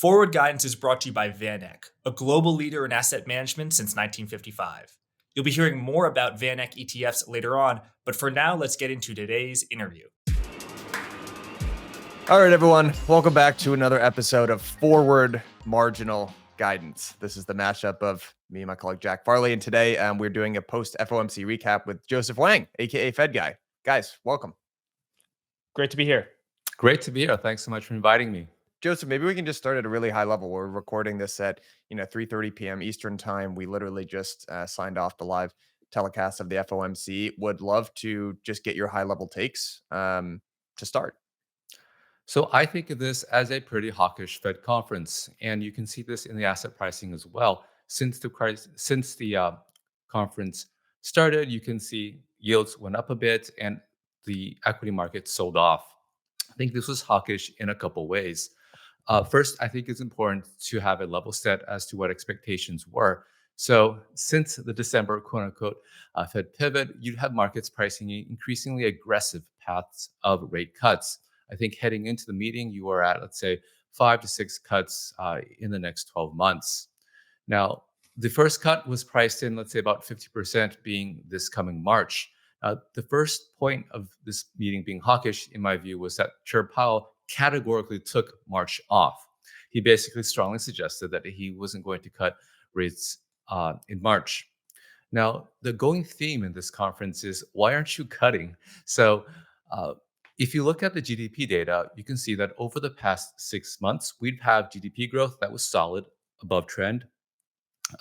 Forward Guidance is brought to you by Vaneck, a global leader in asset management since 1955. You'll be hearing more about Vaneck ETFs later on, but for now, let's get into today's interview. All right, everyone. Welcome back to another episode of Forward Marginal Guidance. This is the mashup of me and my colleague Jack Farley, and today we're doing a post-FOMC recap with Joseph Wang, aka Fed Guy. Guys, welcome. Great to be here. Great to be here. Thanks so much for inviting me. Joseph, maybe we can just start at a really high level. We're recording this at 3:30 p.m. Eastern time. We literally just signed off the live telecast of the FOMC. Would love to just get your high level takes to start. So I think of this as a pretty hawkish Fed conference, and you can see this in the asset pricing as well. Since the conference started, you can see yields went up a bit, and the equity market sold off. I think this was hawkish in a couple ways. First, I think it's important to have a level set as to what expectations were. So since the December quote unquote Fed pivot, you'd have markets pricing increasingly aggressive paths of rate cuts. I think heading into the meeting, you are at, let's say, 5 to 6 cuts in the next 12 months. Now, the first cut was priced in, let's say, about 50% being this coming March. The first point of this meeting being hawkish, in my view, was that Chair Powell categorically took March off. He basically strongly suggested that he wasn't going to cut rates in March. Now, the going theme in this conference is, why aren't you cutting? So if you look at the GDP data, you can see that over the past 6 months, we'd have GDP growth that was solid, above trend,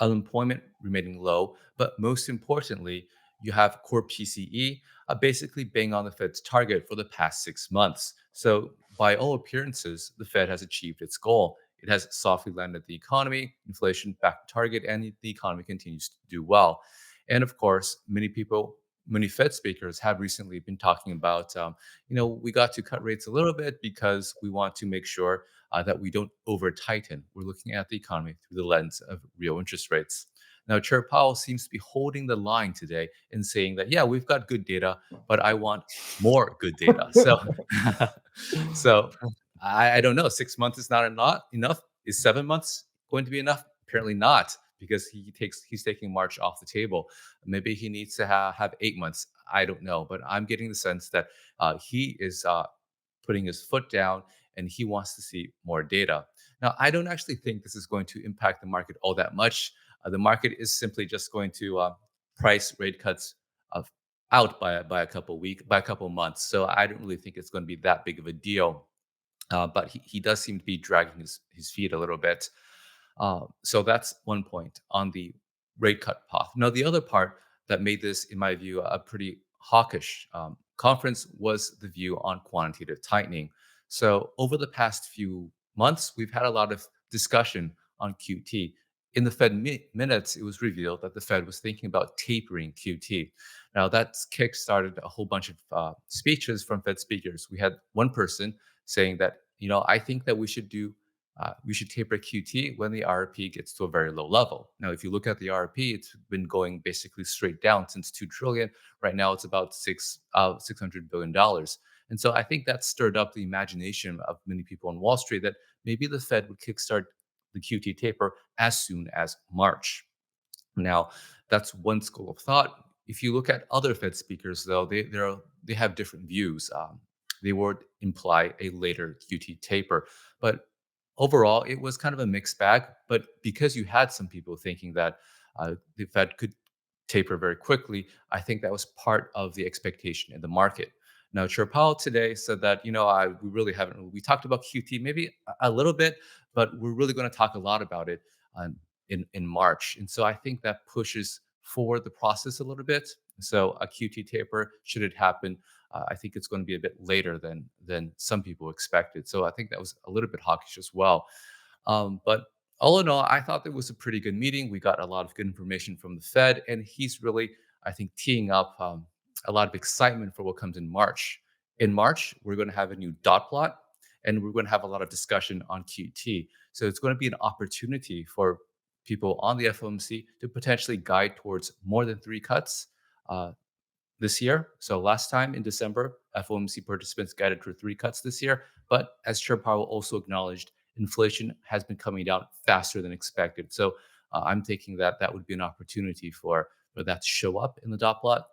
unemployment remaining low, but most importantly, you have core PCE basically bang on the Fed's target for the past 6 months. So by all appearances, the Fed has achieved its goal. It has softly landed the economy, inflation back to target, and the economy continues to do well. And of course, many Fed speakers have recently been talking about, we got to cut rates a little bit because we want to make sure that we don't over tighten. We're looking at the economy through the lens of real interest rates. Now, Chair Powell seems to be holding the line today and saying that, yeah, we've got good data, but I want more good data. So I don't know. 6 months is not enough. Is 7 months going to be enough? Apparently not, because he's taking March off the table. Maybe he needs to have 8 months. I don't know, but I'm getting the sense that he is putting his foot down and he wants to see more data. Now, I don't actually think this is going to impact the market all that much. The market is simply just going to price rate cuts out by a couple months. So I don't really think it's going to be that big of a deal. But he does seem to be dragging his feet a little bit. So that's one point on the rate cut path. Now, the other part that made this, in my view, a pretty hawkish conference was the view on quantitative tightening. So over the past few months, we've had a lot of discussion on QT. In the Fed minutes, it was revealed that the Fed was thinking about tapering QT. Now, that's kickstarted a whole bunch of speeches from Fed speakers. We had one person saying that, I think that we should taper QT when the RRP gets to a very low level. Now, if you look at the RRP, it's been going basically straight down since 2 trillion. Right now, it's about $600 billion. And so I think that stirred up the imagination of many people on Wall Street that maybe the Fed would kickstart the QT taper as soon as March. Now, that's one school of thought. If you look at other Fed speakers, though, they have different views. They would imply a later QT taper, but overall, it was kind of a mixed bag. But because you had some people thinking that the Fed could taper very quickly, I think that was part of the expectation in the market. Now, Chair Powell today said that, we really haven't, we talked about QT maybe a little bit, but we're really going to talk a lot about it in March. And so I think that pushes forward the process a little bit. So a QT taper, should it happen, I think it's going to be a bit later than some people expected. So I think that was a little bit hawkish as well. But all in all, I thought it was a pretty good meeting. We got a lot of good information from the Fed, and he's really, I think, teeing up a lot of excitement for what comes in March. In March, we're going to have a new dot plot, and we're going to have a lot of discussion on QT. So it's going to be an opportunity for people on the FOMC to potentially guide towards more than 3 cuts this year. So last time in December, FOMC participants guided for 3 cuts this year. But as Chair Powell also acknowledged, inflation has been coming down faster than expected. So I'm thinking that that would be an opportunity for that to show up in the dot plot,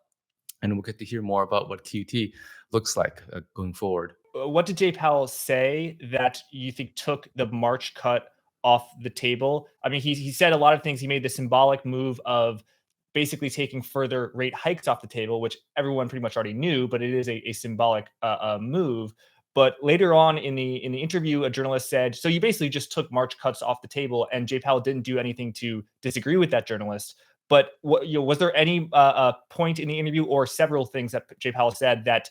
and we'll get to hear more about what QT looks like going forward. What did Jay Powell say that you think took the March cut off the table? I mean, he said a lot of things. He made the symbolic move of basically taking further rate hikes off the table, which everyone pretty much already knew, but it is a symbolic move. But later on in the interview, a journalist said, "So you basically just took March cuts off the table," and Jay Powell didn't do anything to disagree with that journalist. But was there any point in the interview or several things that Jay Powell said that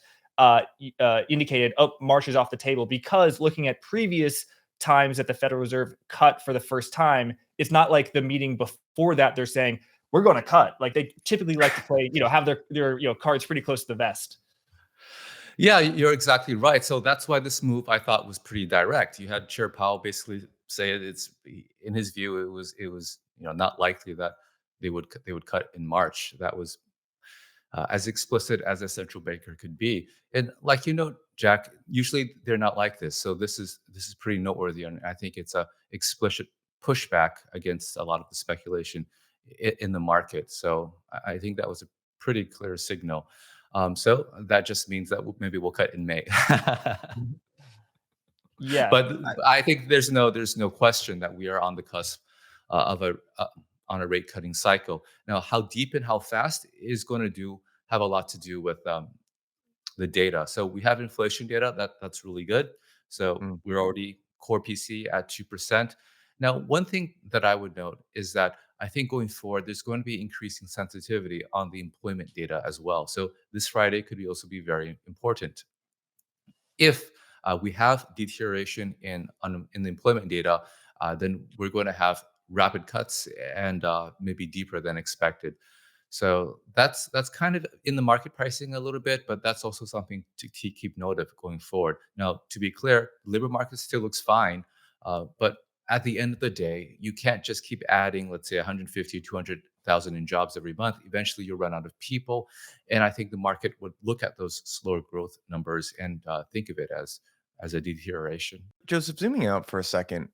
indicated, oh, March is off the table? Because looking at previous times that the Federal Reserve cut for the first time, it's not like the meeting before that they're saying we're going to cut. Like they typically like to play, have their cards pretty close to the vest. Yeah, you're exactly right. So that's why this move I thought was pretty direct. You had Chair Powell basically say it's, in his view, it was not likely that they would cut in March. That was as explicit as a central banker could be. And like Jack, usually they're not like this. So this is pretty noteworthy, and I think it's a explicit pushback against a lot of the speculation in the market. So I think that was a pretty clear signal. So that just means that maybe we'll cut in May. Yeah, But I think there's no question that we are on the cusp of on a rate cutting cycle. Now, how deep and how fast is going to have a lot to do with the data. So we have inflation data that's really good. So Mm. we're already core PC at 2%. Now, one thing that I would note is that I think going forward, there's going to be increasing sensitivity on the employment data as well. So this Friday could also be very important. If we have deterioration in the employment data, then we're going to have rapid cuts and maybe deeper than expected. So that's kind of in the market pricing a little bit, but that's also something to keep note of going forward. Now, to be clear, labor market still looks fine, but at the end of the day, you can't just keep adding, let's say, 150, 200,000 in jobs every month. Eventually, you'll run out of people, and I think the market would look at those slower growth numbers and think of it as a deterioration. Joseph, zooming out for a second,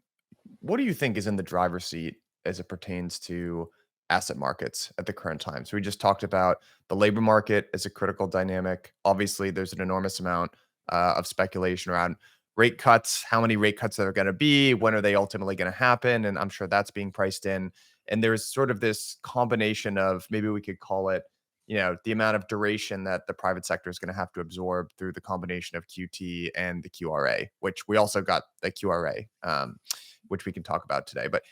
what do you think is in the driver's seat as it pertains to asset markets at the current time? So we just talked about the labor market as a critical dynamic. Obviously, there's an enormous amount of speculation around rate cuts, how many rate cuts there are going to be, when are they ultimately going to happen, and I'm sure that's being priced in. And there's sort of this combination of, maybe we could call it, the amount of duration that the private sector is going to have to absorb through the combination of QT and the QRA, which we also got the QRA, which we can talk about today. But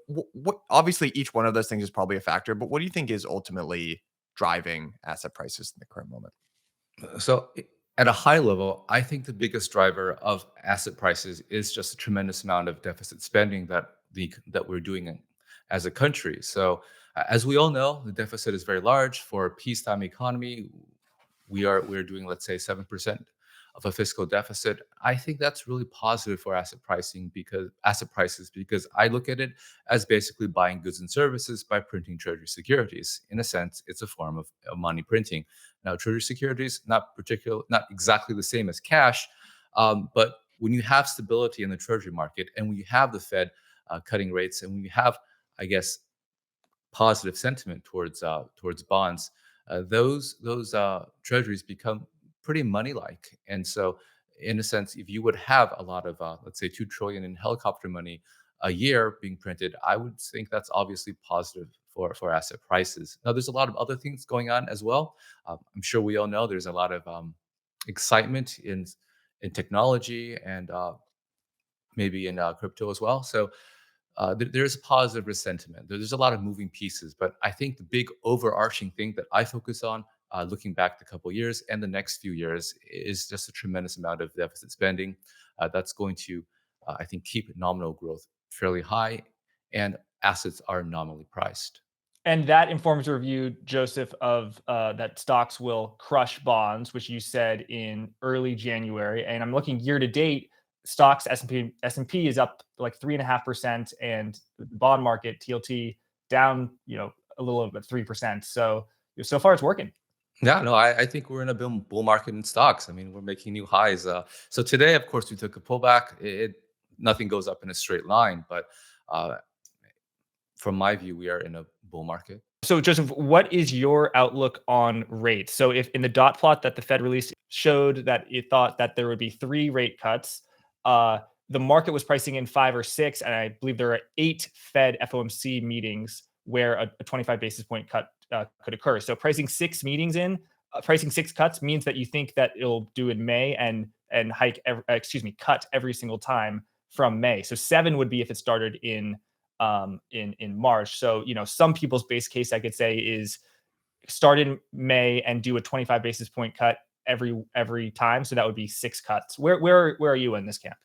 what obviously each one of those things is probably a factor, but what do you think is ultimately driving asset prices in the current moment? So, at a high level, I think the biggest driver of asset prices is just a tremendous amount of deficit spending that we're doing as a country. So, as we all know, the deficit is very large for a peacetime economy. We're doing, let's say, 7% of a fiscal deficit. I think that's really positive for asset prices because I look at it as basically buying goods and services by printing treasury securities. In a sense, it's a form of money printing. Now, treasury securities not exactly the same as cash, but when you have stability in the treasury market and when you have the Fed cutting rates and when you have, I guess, positive sentiment towards bonds, those treasuries become pretty money-like. And so, in a sense, if you would have a lot of, let's say, 2 trillion in helicopter money a year being printed, I would think that's obviously positive for asset prices. Now, there's a lot of other things going on as well. I'm sure we all know there's a lot of excitement in technology and maybe in crypto as well. So there's a positive sentiment. There's a lot of moving pieces, but I think the big overarching thing that I focus on, looking back a couple of years and the next few years, is just a tremendous amount of deficit spending that's going to, I think, keep nominal growth fairly high, and assets are nominally priced. And that informs your view, Joseph, of that stocks will crush bonds, which you said in early January. And I'm looking year to date, stocks S&P is up like 3.5%, and the bond market TLT down, a little over 3%. So far it's working. Yeah, no, I think we're in a bull market in stocks. I mean, we're making new highs. So today, of course, we took a pullback. nothing goes up in a straight line, but from my view, we are in a bull market. So, Joseph, what is your outlook on rates? So, if in the dot plot that the Fed released showed that it thought that there would be 3 rate cuts, the market was pricing in 5 or 6, and I believe there are 8 Fed FOMC meetings where a 25 basis point cut could occur. So, pricing 6 cuts means that you think that it'll do in May and cut every single time from May. So 7 would be if it started in March. So, some people's base case, I could say, is start in May and do a 25 basis point cut every time. So that would be 6 cuts. Where are you in this camp?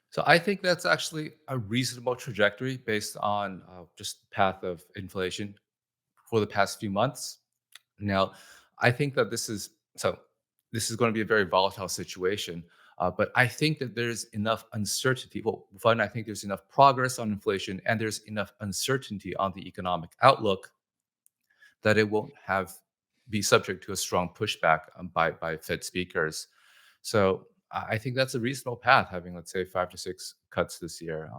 So I think that's actually a reasonable trajectory based on just the path of inflation for the past few months. Now, I think that this is going to be a very volatile situation. But I think that there's enough uncertainty. Well, one, I think there's enough progress on inflation and there's enough uncertainty on the economic outlook that it won't be subject to a strong pushback by Fed speakers. So I think that's a reasonable path, having, let's say, 5 to 6 cuts this year.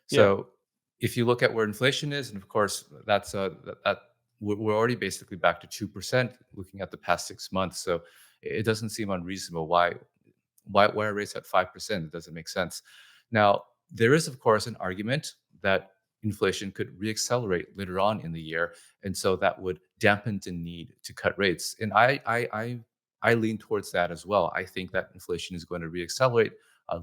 So if you look at where inflation is, and of course, that's that we're already basically back to 2% looking at the past 6 months. So it doesn't seem unreasonable. Why are rates at 5%? It doesn't make sense. Now, there is, of course, an argument that inflation could reaccelerate later on in the year, and so that would dampen the need to cut rates. And I lean towards that as well. I think that inflation is going to reaccelerate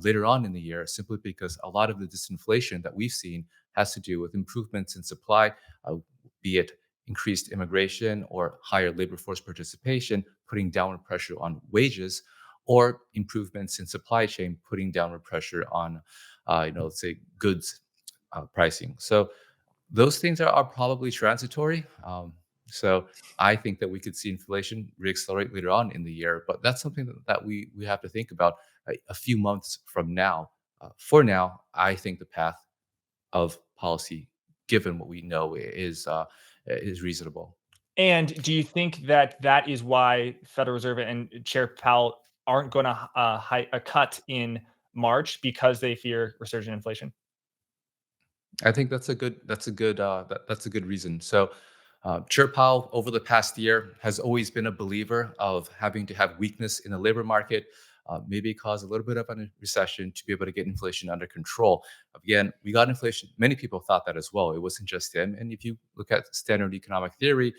later on in the year, simply because a lot of the disinflation that we've seen has to do with improvements in supply, be it increased immigration or higher labor force participation, putting downward pressure on wages, or improvements in supply chain, putting downward pressure on, let's say, goods pricing. So those things are probably transitory. So I think that we could see inflation reaccelerate later on in the year, but that's something that we have to think about a few months from now. For now, I think the path of policy, given what we know, is reasonable. And do you think that is why Federal Reserve and Chair Powell aren't going to cut in March, because they fear resurgent inflation? I think that's a good reason. So, Chair Powell over the past year has always been a believer of having to have weakness in the labor market, maybe cause a little bit of a recession to be able to get inflation under control. Again, we got inflation. Many people thought that as well. It wasn't just him. And if you look at standard economic theory,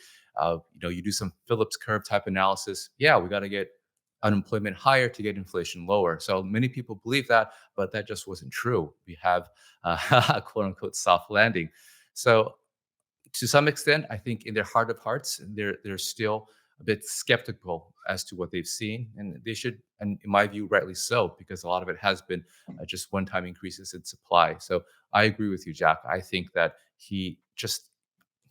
you do some Phillips curve type analysis. Yeah, we got to get unemployment higher to get inflation lower. So many people believe that, but that just wasn't true. We have a quote unquote soft landing. So to some extent, I think in their heart of hearts, they're still a bit skeptical as to what they've seen, and they should, and in my view, rightly so, because a lot of it has been just one-time increases in supply. So I agree with you, Jack. I think that he just,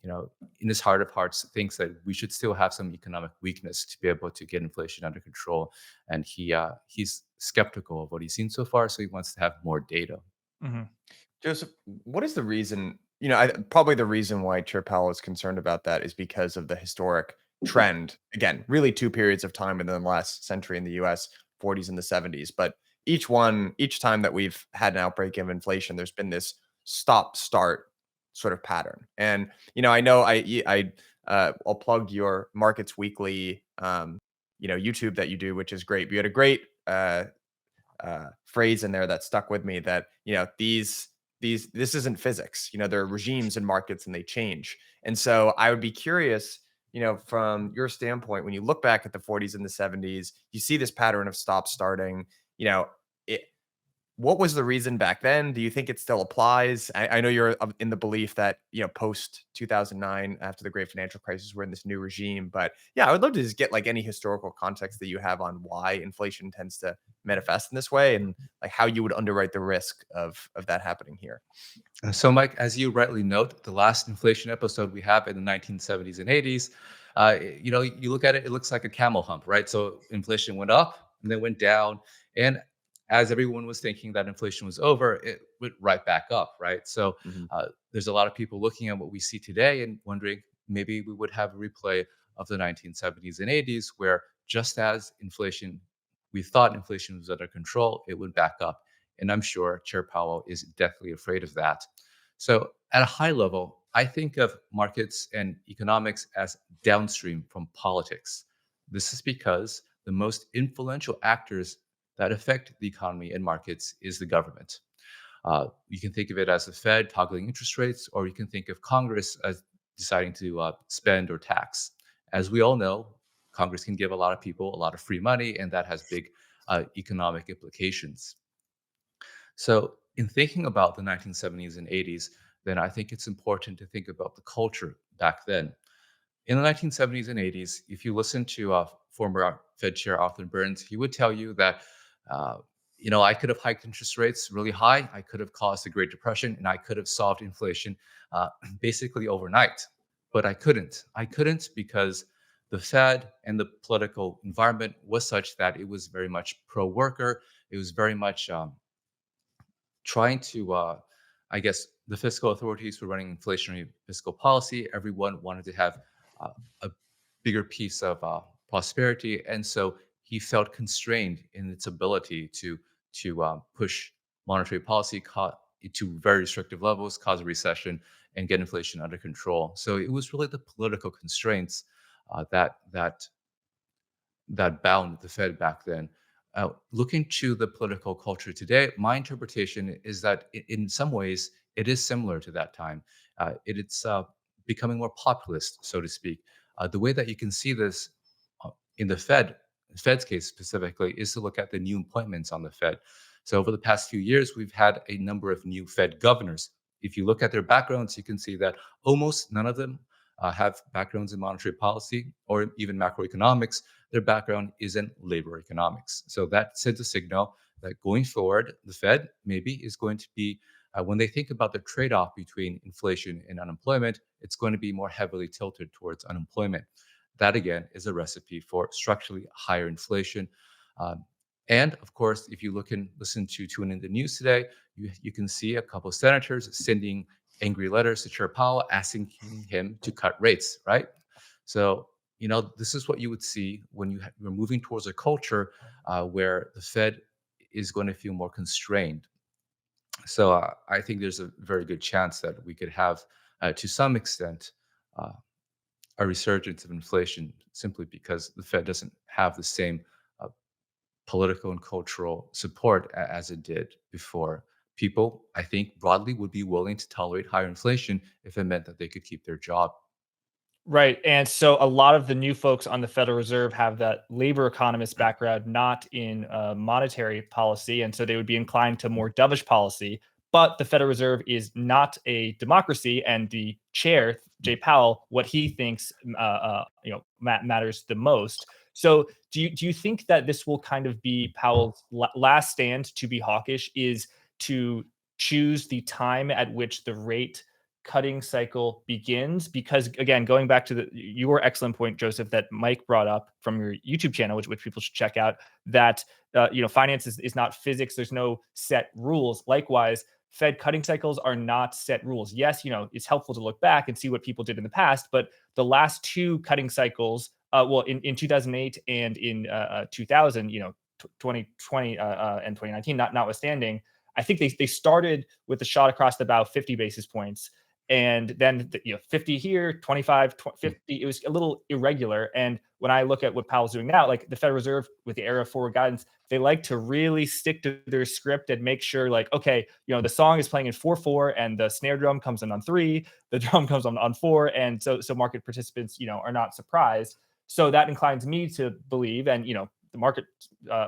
in his heart of hearts, thinks that we should still have some economic weakness to be able to get inflation under control, and he's skeptical of what he's seen so far, so he wants to have more data. Mm-hmm. Joseph, what is the reason? Probably the reason why Chair Powell is concerned about that is because of the historic trend. Again, really 2 periods of time in the last century in the U.S., 40s and the 70s. But each time that we've had an outbreak of inflation, there's been this stop-start sort of pattern. And I know I'll plug your Markets Weekly, YouTube that you do, which is great. You had a great phrase in there that stuck with me, that this isn't physics. There are regimes in markets and they change. And so I would be curious, from your standpoint, when you look back at the 40s and the 70s, you see this pattern of stop starting, what was the reason back then? Do you think it still applies? I know you're in the belief that, post 2009, after the great financial crisis, we're in this new regime. But yeah, I would love to just get any historical context that you have on why inflation tends to manifest in this way, and how you would underwrite the risk of that happening here. So, Mike, as you rightly note, the last inflation episode we have in the 1970s and 80s, you look at it, it looks like a camel hump, right? So inflation went up and then went down. And as everyone was thinking that inflation was over, it went right back up, right? So there's a lot of people looking at what we see today and wondering, maybe we would have a replay of the 1970s and 80s, where just as inflation we thought inflation was under control, it would back up. And I'm sure Chair Powell is deathly afraid of that. So at a high level, I think of markets and economics as downstream from politics. This is because the most influential actors that affect the economy and markets is the government. You can think of it as the Fed toggling interest rates, or you can think of Congress as deciding to spend or tax. As we all know, Congress can give a lot of people a lot of free money, and that has big economic implications. So, in thinking about the 1970s and 80s, then I think it's important to think about the culture back then. In the 1970s and 80s, if you listen to former Fed Chair Arthur Burns, he would tell you that, uh, I could have hiked interest rates really high, I could have caused the Great Depression, and I could have solved inflation basically overnight. But I couldn't. I couldn't because the Fed and the political environment was such that it was very much pro-worker. It was very much trying to, I guess, the fiscal authorities were running inflationary fiscal policy. Everyone wanted to have a bigger piece of prosperity, and so he felt constrained in its ability to push monetary policy to very restrictive levels, cause a recession, and get inflation under control. So it was really the political constraints that bound the Fed back then. Looking to the political culture today, my interpretation is that in some ways it is similar to that time. It's becoming more populist, so to speak. The way that you can see this in the Fed's case specifically, is to look at the new appointments on the Fed. So over the past few years, we've had a number of new Fed governors. If you look at their backgrounds, you can see that almost none of them have backgrounds in monetary policy or even macroeconomics. Their background is in labor economics. So that sends a signal that going forward, the Fed maybe is going to be, when they think about the trade-off between inflation and unemployment, it's going to be more heavily tilted towards unemployment. That again is a recipe for structurally higher inflation. And of course, if you look and tune in the news today, you can see a couple of senators sending angry letters to Chair Powell asking him to cut rates, right? So, this is what you would see when you're moving towards a culture where the Fed is going to feel more constrained. So I think there's a very good chance that we could have, to some extent, a resurgence of inflation simply because the Fed doesn't have the same political and cultural support as it did before. People, I think, broadly would be willing to tolerate higher inflation if it meant that they could keep their job. Right. And so a lot of the new folks on the Federal Reserve have that labor economist background, not in monetary policy. And so they would be inclined to more dovish policy. But the Federal Reserve is not a democracy. And the chair, Jay Powell, what he thinks matters the most. So do you think that this will kind of be Powell's last stand to be hawkish, is to choose the time at which the rate cutting cycle begins? Because again, going back to your excellent point, Joseph, that Mike brought up from your YouTube channel, which people should check out, that finance is not physics. There's no set rules. Likewise, Fed cutting cycles are not set rules. Yes, it's helpful to look back and see what people did in the past, but the last two cutting cycles, in 2008 and in 2000, 2020 and 2019, notwithstanding, I think they started with a shot across the bow, 50 basis points. And then 50 here, 25, 50, it was a little irregular. And when I look at what Powell's doing now, like the Federal Reserve with the era of forward guidance, they like to really stick to their script and make sure, like, okay, the song is playing in 4/4 and the snare drum comes in on 3, the drum comes on 4. And so market participants, are not surprised. So that inclines me to believe, and, the market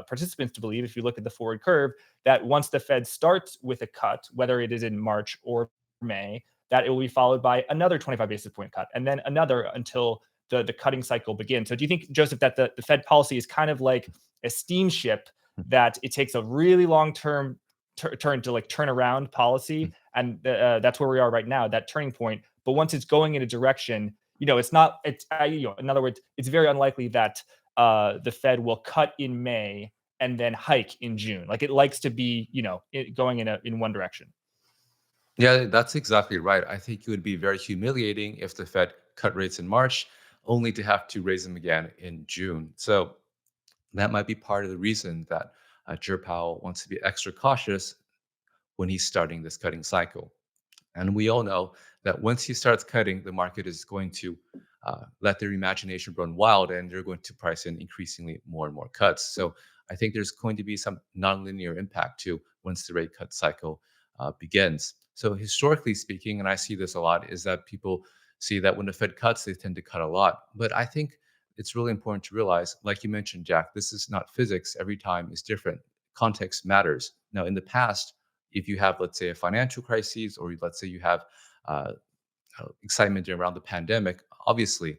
participants to believe, if you look at the forward curve, that once the Fed starts with a cut, whether it is in March or May, that it will be followed by another 25 basis point cut, and then another until the cutting cycle begins. So do you think, Joseph, that the Fed policy is kind of like a steamship, that it takes a really long term turn to turn around policy, and that's where we are right now, that turning point. But once it's going in a direction, it's not. In other words, it's very unlikely that the Fed will cut in May and then hike in June. Like, it likes to be, going in one direction. Yeah, that's exactly right. I think it would be very humiliating if the Fed cut rates in March, only to have to raise them again in June. So That might be part of the reason that Jerome Powell wants to be extra cautious when he's starting this cutting cycle. And we all know that once he starts cutting, the market is going to let their imagination run wild, and they're going to price in increasingly more and more cuts. So I think there's going to be some nonlinear impact too once the rate cut cycle begins. So historically speaking, and I see this a lot, is that people see that when the Fed cuts, they tend to cut a lot. But I think it's really important to realize, like you mentioned, Jack, this is not physics. Every time is different. Context matters. Now, in the past, if you have, let's say, a financial crisis, or let's say you have uh, excitement around the pandemic, obviously,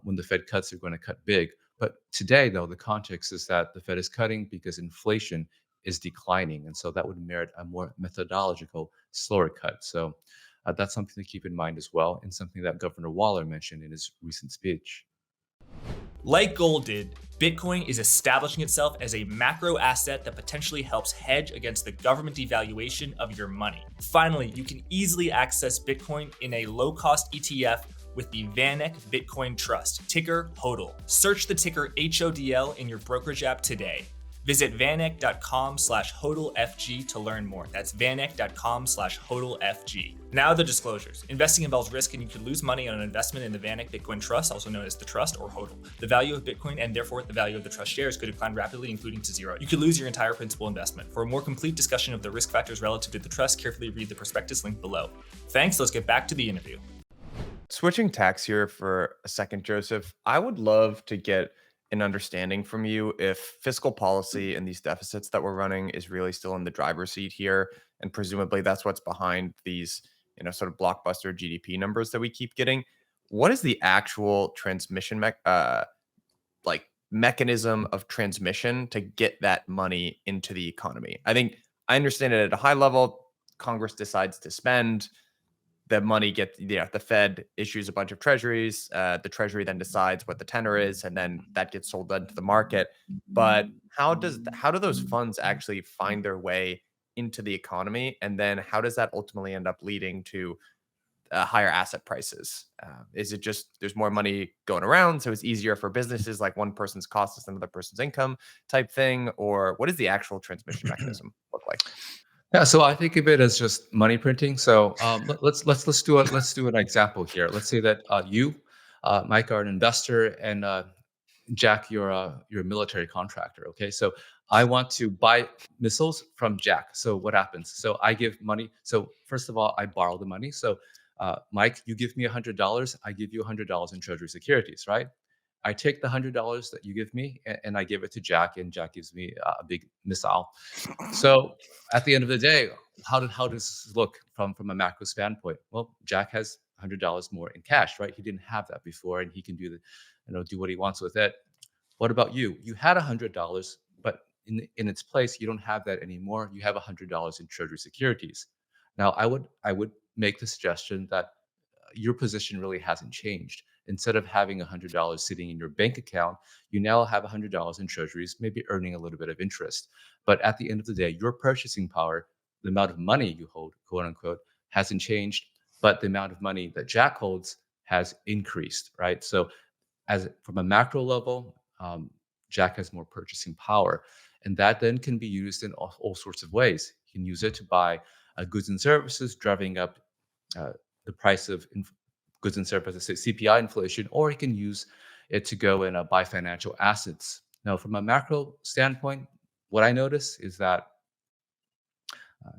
when the Fed cuts, they're going to cut big. But today, though, the context is that the Fed is cutting because inflation is declining. And so that would merit a more methodological, slower cut. So that's something to keep in mind as well, and something that Governor Waller mentioned in his recent speech. Like gold did, Bitcoin is establishing itself as a macro asset that potentially helps hedge against the government devaluation of your money. Finally, you can easily access Bitcoin in a low-cost ETF with the Vaneck Bitcoin Trust, ticker HODL. Search the ticker HODL in your brokerage app today. Visit vaneck.com/HODLFG to learn more. That's vaneck.com/HODLFG. Now the disclosures. Investing involves risk, and you could lose money on an investment in the Vaneck Bitcoin Trust, also known as the Trust or HODL. The value of Bitcoin, and therefore the value of the Trust shares, could decline rapidly, including to zero. You could lose your entire principal investment. For a more complete discussion of the risk factors relative to the Trust, carefully read the prospectus linked below. Thanks, let's get back to the interview. Switching tacks here for a second, Joseph, I would love to get an understanding from you if fiscal policy and these deficits that we're running is really still in the driver's seat here, and presumably that's what's behind these, sort of blockbuster GDP numbers that we keep getting. What is the actual transmission mechanism of transmission to get that money into the economy? I think I understand it at a high level. Congress decides to spend the money, the Fed issues a bunch of treasuries. The treasury then decides what the tenor is, and then that gets sold into the market. But how do those funds actually find their way into the economy, and then how does that ultimately end up leading to higher asset prices? Is it just there's more money going around, so it's easier for businesses, like one person's cost is another person's income type thing, or what does the actual transmission mechanism look like? Yeah, so I think of it as just money printing. So let's do an example here. Let's say that you, Mike, are an investor, and Jack, you're a military contractor. Okay, so I want to buy missiles from Jack. So what happens? So I give money. So first of all, I borrow the money. So Mike, you give me $100. I give you $100 in Treasury securities, right? I take the $100 that you give me, and I give it to Jack, and Jack gives me a big missile. So at the end of the day, how does this look from a macro standpoint? Well, Jack has $100 more in cash, right? He didn't have that before, and he can do what he wants with it. What about you? You had $100, but in its place, you don't have that anymore. You have $100 in Treasury securities. Now, I would make the suggestion that your position really hasn't changed. Instead of having $100 sitting in your bank account, you now have $100 in treasuries, maybe earning a little bit of interest. But at the end of the day, your purchasing power, the amount of money you hold, quote unquote, hasn't changed, but the amount of money that Jack holds has increased, right? So, as from a macro level, Jack has more purchasing power, and that then can be used in all sorts of ways. You can use it to buy goods and services, driving up uh, the price of goods and services, say CPI inflation, or he can use it to go and buy financial assets. Now, from a macro standpoint, what I notice is that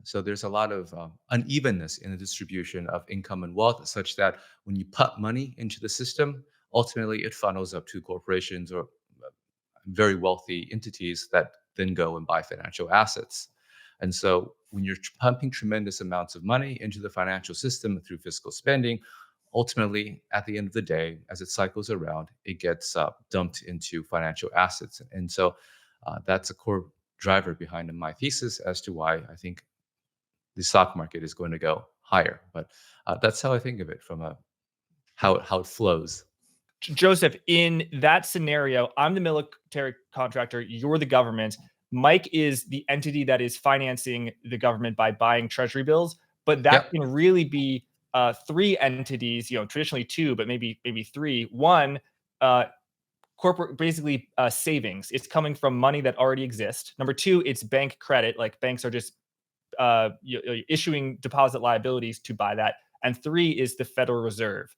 so there's a lot of unevenness in the distribution of income and wealth, such that when you put money into the system, ultimately it funnels up to corporations or very wealthy entities that then go and buy financial assets. And so when you're pumping tremendous amounts of money into the financial system through fiscal spending, ultimately, at the end of the day, as it cycles around, it gets dumped into financial assets. And so that's a core driver behind my thesis as to why I think the stock market is going to go higher. But that's how I think of it from how it flows. Joseph, in that scenario, I'm the military contractor, you're the government. Mike is the entity that is financing the government by buying treasury bills, but that Yep. can really be three entities, traditionally two, but maybe three. One, corporate, basically savings. It's coming from money that already exists. Number two, it's bank credit. Like banks are just issuing deposit liabilities to buy that. And three is the Federal Reserve.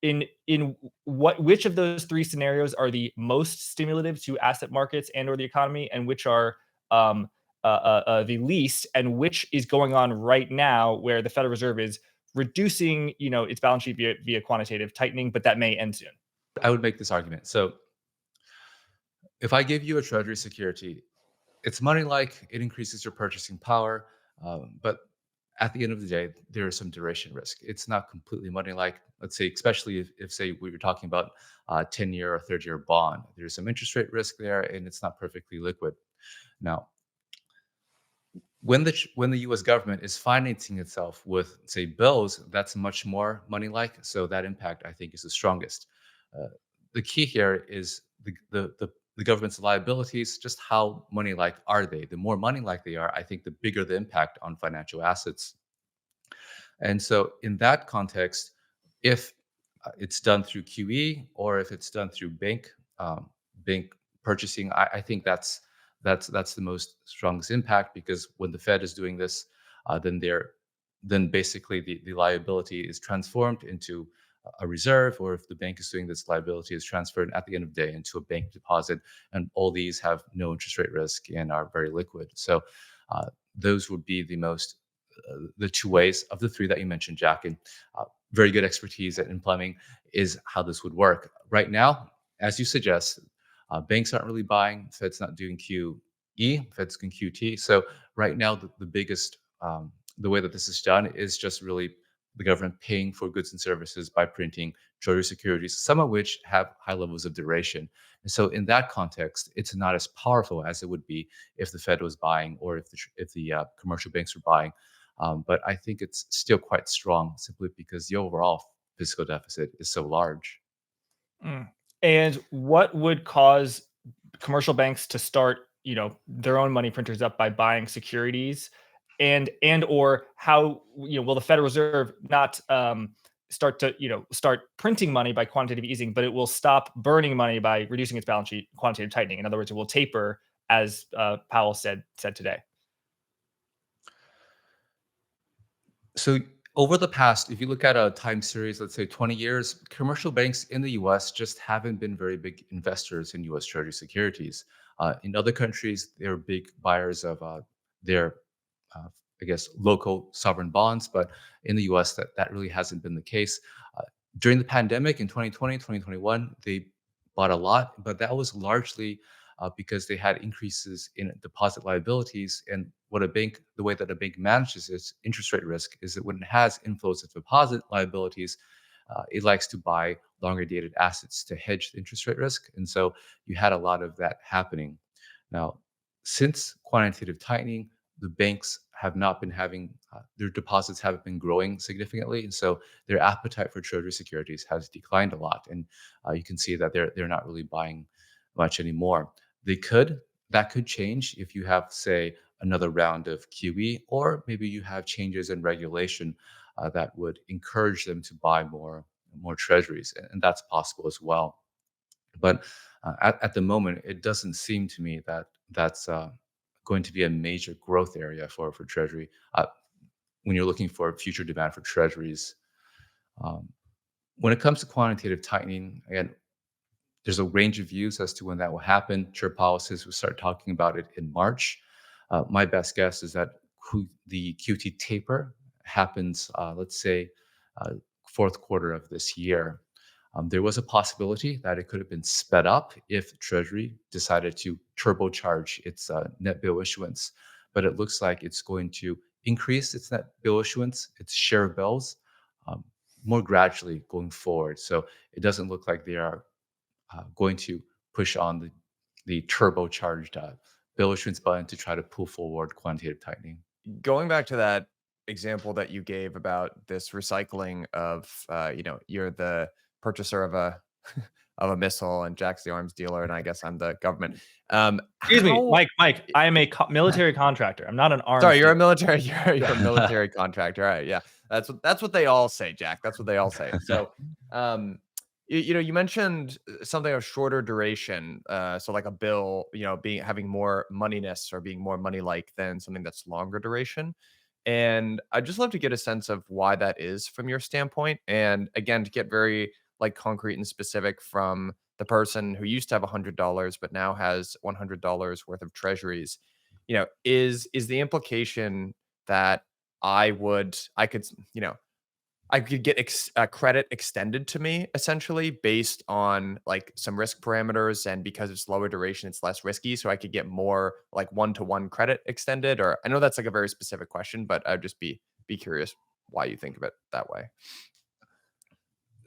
In which of those three scenarios are the most stimulative to asset markets and or the economy, and which are the least, and which is going on right now, where the Federal Reserve is reducing, its balance sheet via quantitative tightening, but that may end soon. I would make this argument. So if I give you a Treasury security, it's money-like, it increases your purchasing power, but at the end of the day, there is some duration risk. It's not completely money-like. Let's say, especially if say we were talking about a 10-year or 30-year bond, there's some interest rate risk there, and it's not perfectly liquid. Now, when the U.S. government is financing itself with, say, bills, that's much more money-like. So that impact, I think, is the strongest. The key here is the government's liabilities. Just how money-like are they? The more money-like they are, I think, the bigger the impact on financial assets. And so, in that context, if it's done through QE or if it's done through bank purchasing, I think that's the most strongest impact, because when the Fed is doing this, then basically the liability is transformed into a reserve, or if the bank is doing this, liability is transferred at the end of the day into a bank deposit, and all these have no interest rate risk and are very liquid. So those would be the two ways of the three that you mentioned, Jack, and very good expertise in plumbing is how this would work. Right now, as you suggest, banks aren't really buying, Fed's not doing QE, Fed's doing QT. So right now, the biggest, the way that this is done is just really the government paying for goods and services by printing Treasury securities, some of which have high levels of duration. And so in that context, it's not as powerful as it would be if the Fed was buying, or if the commercial banks were buying. But I think it's still quite strong, simply because the overall fiscal deficit is so large. And what would cause commercial banks to start, their own money printers up by buying securities, and or how, will the Federal Reserve not start printing money by quantitative easing, but it will stop burning money by reducing its balance sheet, quantitative tightening? In other words, it will taper, as Powell said today. So over the past, if you look at a time series, let's say 20 years, commercial banks in the US just haven't been very big investors in US Treasury securities. In other countries, they're big buyers of their, I guess, local sovereign bonds. But in the US, that really hasn't been the case. During the pandemic in 2020, 2021, they bought a lot, but that was largely because they had increases in deposit liabilities. And the way that a bank manages its interest rate risk is that when it has inflows of deposit liabilities, it likes to buy longer dated assets to hedge the interest rate risk. And so you had a lot of that happening. Now, since quantitative tightening, the banks have not been having, their deposits haven't been growing significantly. And so their appetite for Treasury securities has declined a lot. And you can see that they're not really buying much anymore. That could change if you have, say, another round of QE, or maybe you have changes in regulation that would encourage them to buy more treasuries, and that's possible as well. But at the moment, it doesn't seem to me that that's going to be a major growth area for Treasury when you're looking for future demand for treasuries. When it comes to quantitative tightening, again, there's a range of views as to when that will happen. Chair Powell says we'll start talking about it in March. My best guess is that the QT taper happens, let's say, fourth quarter of this year. There was a possibility that it could have been sped up if Treasury decided to turbocharge its net bill issuance, but it looks like it's going to increase its net bill issuance, its share of bills, more gradually going forward. So it doesn't look like they are going to push on the turbocharged bill issuance button to try to pull forward quantitative tightening. Going back to that example that you gave about this recycling of, you're the purchaser of a of a missile, and Jack's the arms dealer, and I guess I'm the government. Excuse me, Mike. I am a military contractor. I'm not an arms. Sorry, you're a dealer. military. You're a military contractor. All right, yeah, that's what they all say, Jack. That's what they all say. So, You mentioned something of shorter duration, so like a bill, being having more moneyness or being more money like than something that's longer duration. And I'd just love to get a sense of why that is from your standpoint. And again, to get very like concrete and specific from the person who used to have $100 but now has $100 worth of treasuries, is the implication that I could, I could get credit extended to me essentially based on like some risk parameters, and because it's lower duration, it's less risky. So I could get more like one-to-one credit extended. Or I know that's like a very specific question, but I'd just be curious why you think of it that way.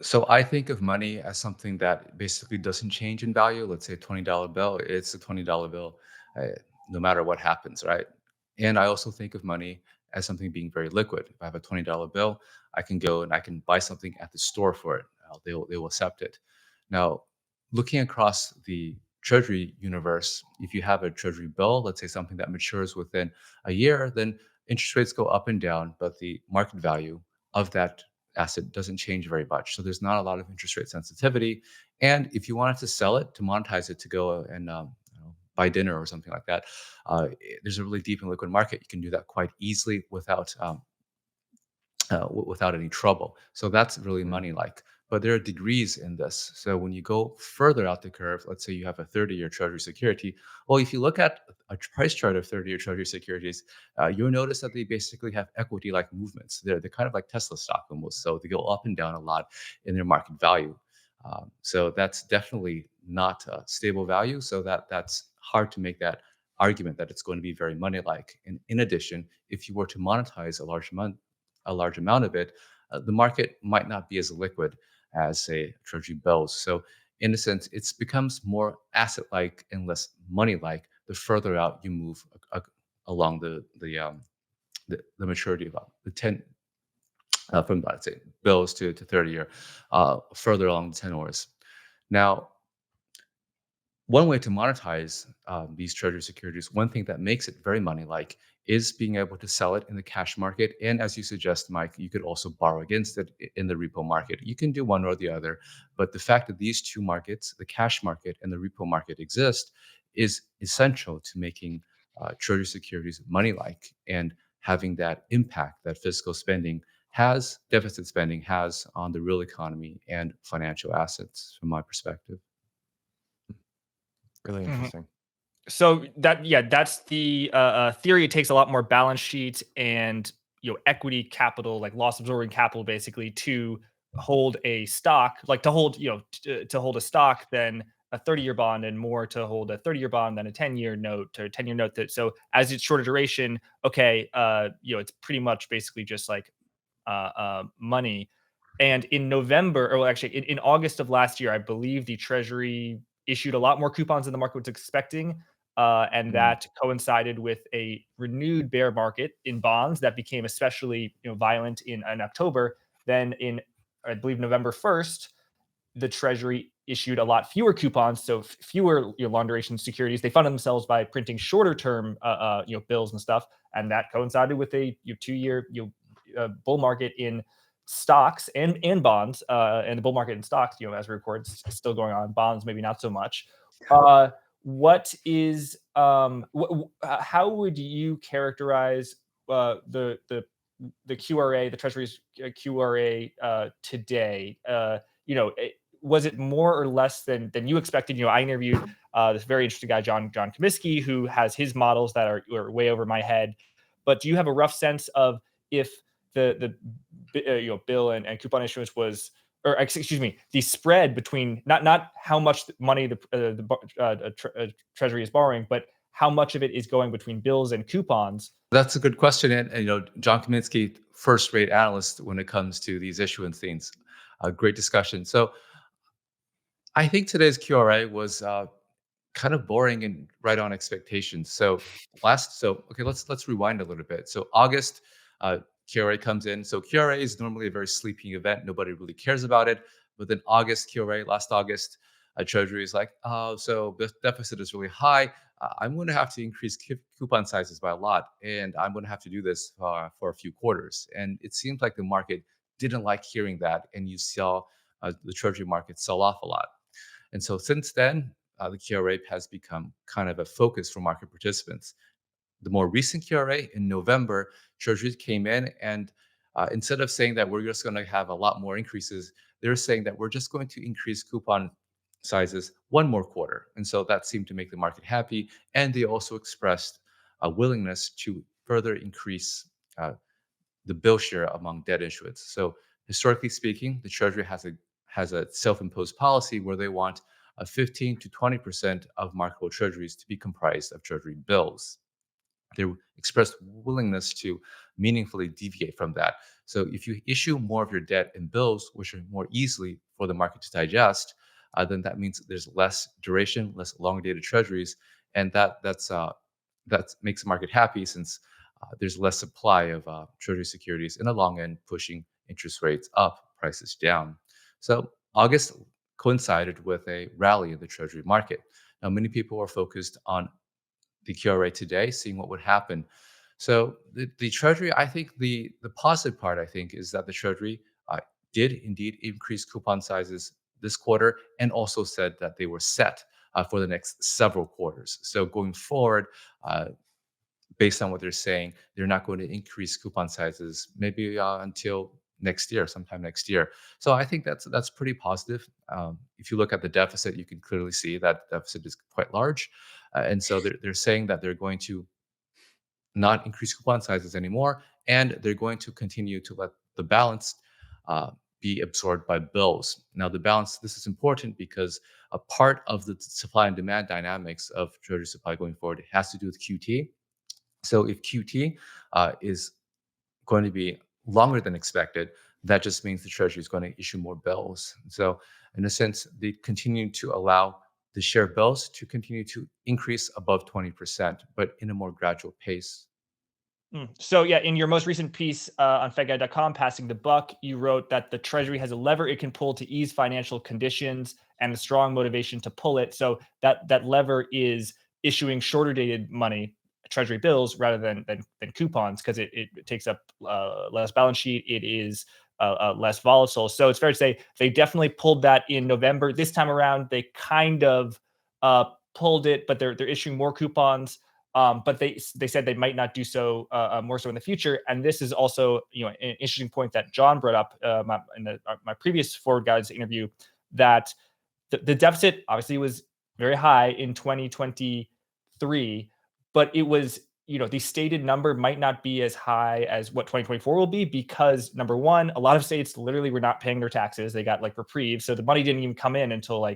So I think of money as something that basically doesn't change in value. Let's say a $20 bill, it's a $20 bill, uh, no matter what happens, right? And I also think of money as something being very liquid. If I have a $20 bill, I can go and I can buy something at the store for it. They will accept it. Now, looking across the treasury universe, if you have a treasury bill, let's say something that matures within a year, then interest rates go up and down, but the market value of that asset doesn't change very much. So there's not a lot of interest rate sensitivity. And if you wanted to sell it, to monetize it, to go and buy dinner or something like that, there's a really deep and liquid market. You can do that quite easily without any trouble. So that's really Mm, money like. But there are degrees in this. So when you go further out the curve, let's say you have a 30-year Treasury security. Well, if you look at a price chart of 30-year Treasury securities, you'll notice that they basically have equity-like movements. They're kind of like Tesla stock almost. So they go up and down a lot in their market value. So that's definitely not a stable value. So that's hard to make that argument that it's going to be very money-like. And in addition, if you were to monetize a large amount of it, the market might not be as liquid as, say, treasury bills. So, in a sense, it becomes more asset-like and less money-like the further out you move along the maturity of the 10 from, let's say, bills to 30-year, further along the tenors. Now, one way to monetize these treasury securities, one thing that makes it very money-like is being able to sell it in the cash market. And as you suggest, Mike, you could also borrow against it in the repo market. You can do one or the other, but the fact that these two markets, the cash market and the repo market, exist is essential to making treasury securities money-like and having that impact that fiscal spending has, deficit spending has on the real economy and financial assets, from my perspective. really Mhm. interesting. So that's the theory. It takes a lot more balance sheet and equity capital, like loss absorbing capital, basically to hold a stock, like to hold to hold a stock than a 30-year bond, and more to hold a 30-year bond than a 10-year note or 10-year note. That so as it's shorter duration, okay, it's pretty much basically just like money. And in November, or well, actually in August of last year, I believe the Treasury issued a lot more coupons than the market was expecting. And Mm, that coincided with a renewed bear market in bonds that became especially violent in October. Then in, I believe, November 1st, the Treasury issued a lot fewer coupons, so fewer long duration securities. They funded themselves by printing shorter term bills and stuff, and that coincided with a 2 year bull market in stocks and bonds. And the bull market in stocks, as we record, is still going on. Bonds, maybe not so much. Uh, what is how would you characterize the QRA, the Treasury's QRA today? Was it more or less than you expected? I interviewed this very interesting guy, John Comiskey, who has his models that are way over my head. But do you have a rough sense of if the bill and coupon issuance was, or excuse me, the spread between not how much money the Treasury is borrowing, but how much of it is going between bills and coupons? That's a good question, and John Kaminsky, first-rate analyst when it comes to these issuance things. A great discussion. So I think today's QRA was kind of boring and right on expectations. Okay, let's rewind a little bit. So August, QRA comes in. So QRA is normally a very sleeping event. Nobody really cares about it. But then August QRA, last August, Treasury is like, oh, so the deficit is really high. I'm going to have to increase coupon sizes by a lot, and I'm going to have to do this for a few quarters. And it seems like the market didn't like hearing that, and you saw the Treasury market sell off a lot. And so since then, the QRA has become kind of a focus for market participants. The more recent QRA in November, Treasury came in and instead of saying that we're just going to have a lot more increases, they're saying that we're just going to increase coupon sizes one more quarter. And so that seemed to make the market happy. And they also expressed a willingness to further increase the bill share among debt issuance. So historically speaking, the Treasury has a self-imposed policy where they want 15 to 20% of marketable treasuries to be comprised of Treasury bills. They expressed willingness to meaningfully deviate from that. So if you issue more of your debt in bills, which are more easily for the market to digest, then that means that there's less duration, less long-dated treasuries, and that makes the market happy since there's less supply of treasury securities in the long end, pushing interest rates up, prices down. So August coincided with a rally in the treasury market. Now, many people are focused on the QRA today, seeing what would happen. So the Treasury, I think the positive part, I think, is that the Treasury did indeed increase coupon sizes this quarter and also said that they were set for the next several quarters. So going forward, based on what they're saying, they're not going to increase coupon sizes maybe until next year, sometime next year. So I think that's pretty positive. If you look at the deficit, you can clearly see that deficit is quite large. And so they're saying that they're going to not increase coupon sizes anymore, and they're going to continue to let the balance be absorbed by bills. Now, the balance, this is important because a part of the supply and demand dynamics of Treasury supply going forward has to do with QT. So if QT is going to be longer than expected, that just means the Treasury is going to issue more bills. So in a sense, they continue to allow the share bills to continue to increase above 20%, but in a more gradual pace. So yeah, in your most recent piece on FedGuide.com, Passing the Buck, you wrote that the Treasury has a lever it can pull to ease financial conditions and a strong motivation to pull it. So that lever is issuing shorter dated money, Treasury bills, rather than coupons, because it takes up less balance sheet. It is less volatile. So it's fair to say they definitely pulled that in November. This time around, they kind of pulled it, but they're issuing more coupons. But they said they might not do so more so in the future. And this is also an interesting point that John brought up in my previous Forward Guides interview, that the deficit obviously was very high in 2023, but it was, the stated number might not be as high as what 2024 will be because, number one, a lot of states literally were not paying their taxes. They got reprieve. So the money didn't even come in until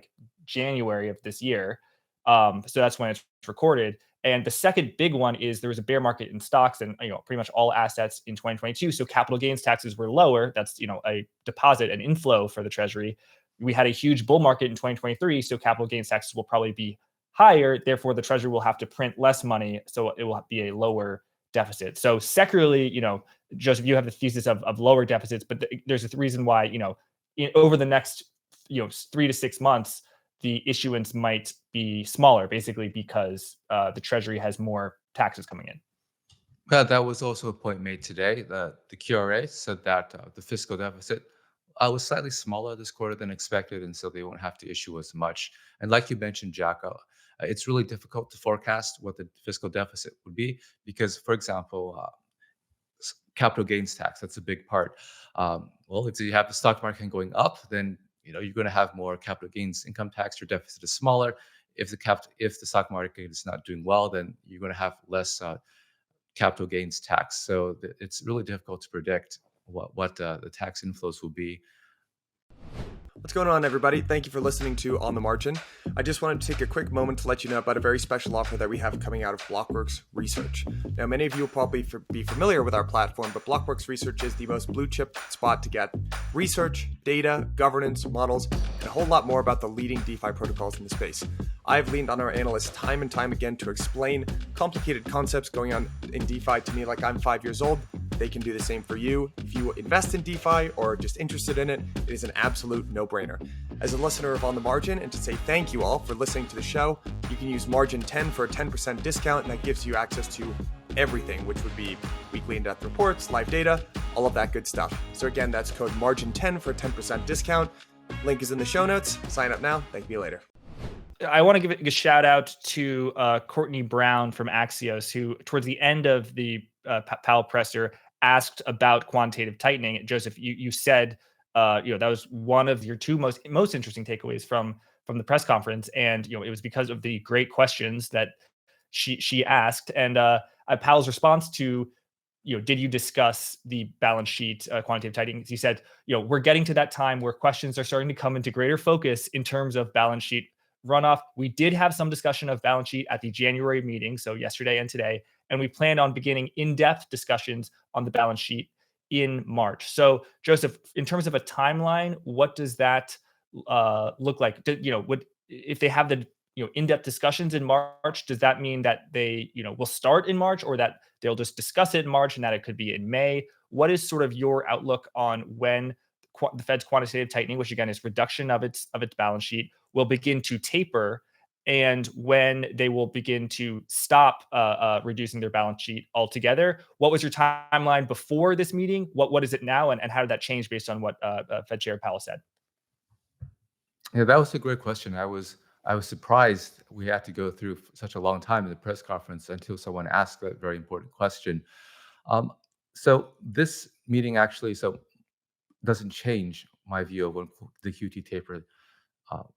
January of this year. So that's when it's recorded. And the second big one is there was a bear market in stocks and pretty much all assets in 2022. So capital gains taxes were lower. That's a deposit, an inflow for the Treasury. We had a huge bull market in 2023, so capital gains taxes will probably be higher. Therefore, the Treasury will have to print less money, so it will be a lower deficit. So secularly, Joseph, you have the thesis of lower deficits, but there's a reason why over the next 3 to 6 months, the issuance might be smaller, basically because the Treasury has more taxes coming in. That was also a point made today. The QRA said that the fiscal deficit was slightly smaller this quarter than expected, and so they won't have to issue as much. And like you mentioned, Jack, it's really difficult to forecast what the fiscal deficit would be because, for example, capital gains tax, that's a big part. Well, if you have the stock market going up, then you're going to have more capital gains income tax. Your deficit is smaller. If the stock market is not doing well, then you're going to have less capital gains tax. So it's really difficult to predict what the tax inflows will be. What's going on, everybody? Thank you for listening to On the Margin. I just wanted to take a quick moment to let you know about a very special offer that we have coming out of Blockworks Research. Now, many of you will probably be familiar with our platform, but Blockworks Research is the most blue chip spot to get research, data, governance, models, and a whole lot more about the leading DeFi protocols in the space. I've leaned on our analysts time and time again to explain complicated concepts going on in DeFi to me like I'm 5 years old. They can do the same for you. If you invest in DeFi or are just interested in it, it is an absolute no-brainer. As a listener of On the Margin, and to say thank you all for listening to the show, you can use Margin 10 for a 10% discount, and that gives you access to everything, which would be weekly in-depth reports, live data, all of that good stuff. So again, that's code Margin 10 for a 10% discount. Link is in the show notes. Sign up now. Thank you later. I want to give a shout out to Courtney Brown from Axios, who towards the end of the Powell presser asked about quantitative tightening. Joseph, you said that was one of your two most interesting takeaways from the press conference, and it was because of the great questions that she asked, and Powell's response to did you discuss the balance sheet quantitative tightening? He said, we're getting to that time where questions are starting to come into greater focus in terms of balance sheet runoff. We did have some discussion of balance sheet at the January meeting, so yesterday and today, and we plan on beginning in-depth discussions on the balance sheet in March. So, Joseph, in terms of a timeline, what does that look like? If they have the in-depth discussions in March, does that mean that they will start in March, or that they'll just discuss it in March and that it could be in May? What is sort of your outlook on when the Fed's quantitative tightening, which again is reduction of its balance sheet, will begin to taper, and when they will begin to stop reducing their balance sheet altogether? What was your timeline before this meeting? What is it now, and how did that change based on what Fed Chair Powell said? Yeah, that was a great question. I was surprised we had to go through such a long time in the press conference until someone asked that very important question. So this meeting actually doesn't change my view of when the QT taper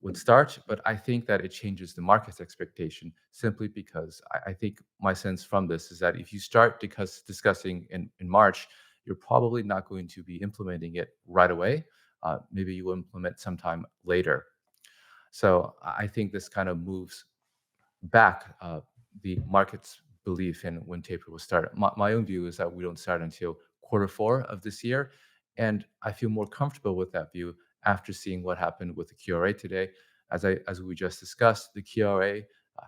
would start, but I think that it changes the market's expectation simply because I think my sense from this is that if you start discussing in March, you're probably not going to be implementing it right away. Maybe you will implement sometime later. So I think this kind of moves back the market's belief in when taper will start. My own view is that we don't start until Q4 of this year, and I feel more comfortable with that view after seeing what happened with the QRA today. As we just discussed, the QRA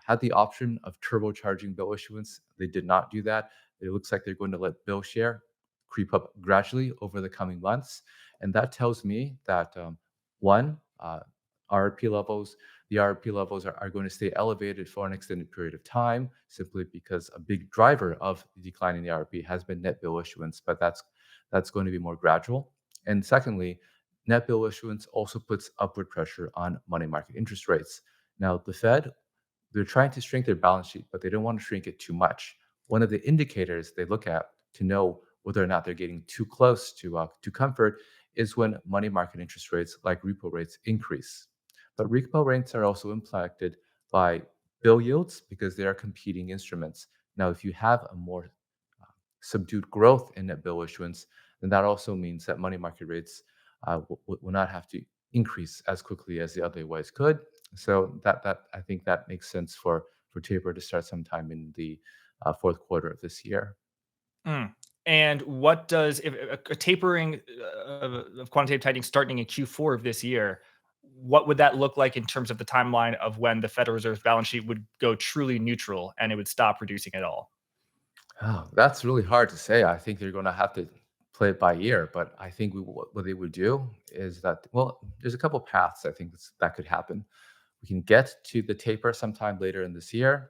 had the option of turbocharging bill issuance. They did not do that. It looks like they're going to let bill share creep up gradually over the coming months, and that tells me that one, RRP levels, the RRP levels are going to stay elevated for an extended period of time, simply because a big driver of the decline in the RRP has been net bill issuance, but that's going to be more gradual. And secondly, net bill issuance also puts upward pressure on money market interest rates. Now, the Fed, they're trying to shrink their balance sheet, but they don't want to shrink it too much. One of the indicators they look at to know whether or not they're getting too close to comfort is when money market interest rates, like repo rates, increase. But repo rates are also impacted by bill yields because they are competing instruments. Now, if you have a more subdued growth in net bill issuance, then that also means that money market rates will not have to increase as quickly as they otherwise could. So that I think that makes sense for taper to start sometime in the Q4 of this year. And what does if a tapering of quantitative tightening starting in Q4 of this year? What would that look like in terms of the timeline of when the Federal Reserve's balance sheet would go truly neutral and it would stop reducing at all? Oh, that's really hard to say. I think they're going to have to play it by ear. But I think what they would do is that, well, there's a couple paths I think that could happen. We can get to the taper sometime later in this year,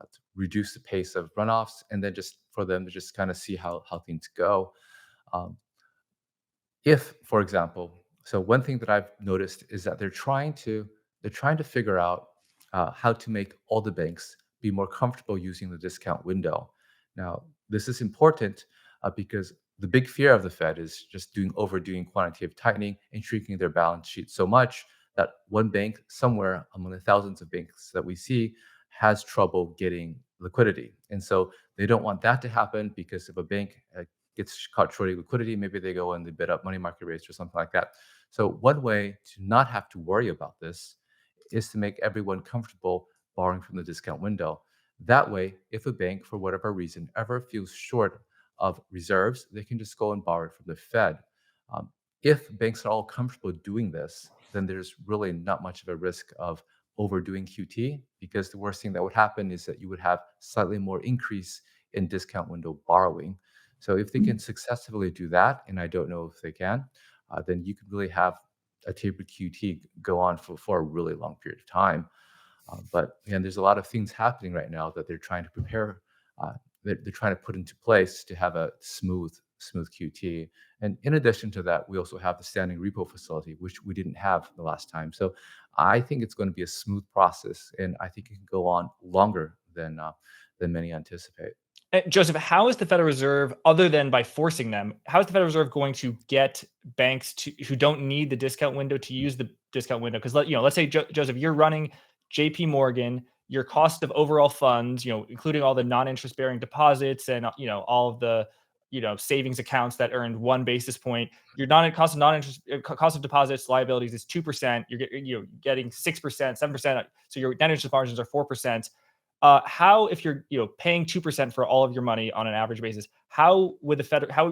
to reduce the pace of runoffs, and then just for them to just kind of see how things go. Um, if, for example, so one thing that I've noticed is that they're trying to figure out how to make all the banks be more comfortable using the discount window. Now, this is important because the big fear of the Fed is just overdoing quantitative tightening and shrinking their balance sheet so much that one bank somewhere among the thousands of banks that we see has trouble getting liquidity. And so they don't want that to happen, because if a bank gets caught shorting liquidity, maybe they go and they bid up money market rates or something like that. So one way to not have to worry about this is to make everyone comfortable borrowing from the discount window. That way, if a bank, for whatever reason, ever feels short of reserves, they can just go and borrow it from the Fed. Um, if banks are all comfortable doing this, then there's really not much of a risk of overdoing QT, because the worst thing that would happen is that you would have slightly more increase in discount window borrowing. So if they can successfully do that, and I don't know if they can, then you could really have a tapered QT go on for a really long period of time. But again, there's a lot of things happening right now that they're trying to prepare. They're trying to put into place to have a smooth smooth QT. And in addition to that, we also have the standing repo facility, which we didn't have the last time. So I think it's going to be a smooth process, and I think it can go on longer than many anticipate. Joseph, how is the Federal Reserve, other than by forcing them, how is the Federal Reserve going to get banks who don't need the discount window to use the discount window? Because let's say Joseph, you're running J.P. Morgan, your cost of overall funds, including all the non-interest bearing deposits and all of the savings accounts that earned 1 basis point. Your cost of deposits liabilities is 2%. You're getting 6%, 7%. So your net interest margins are 4%. How, if you're paying 2% for all of your money on an average basis, how would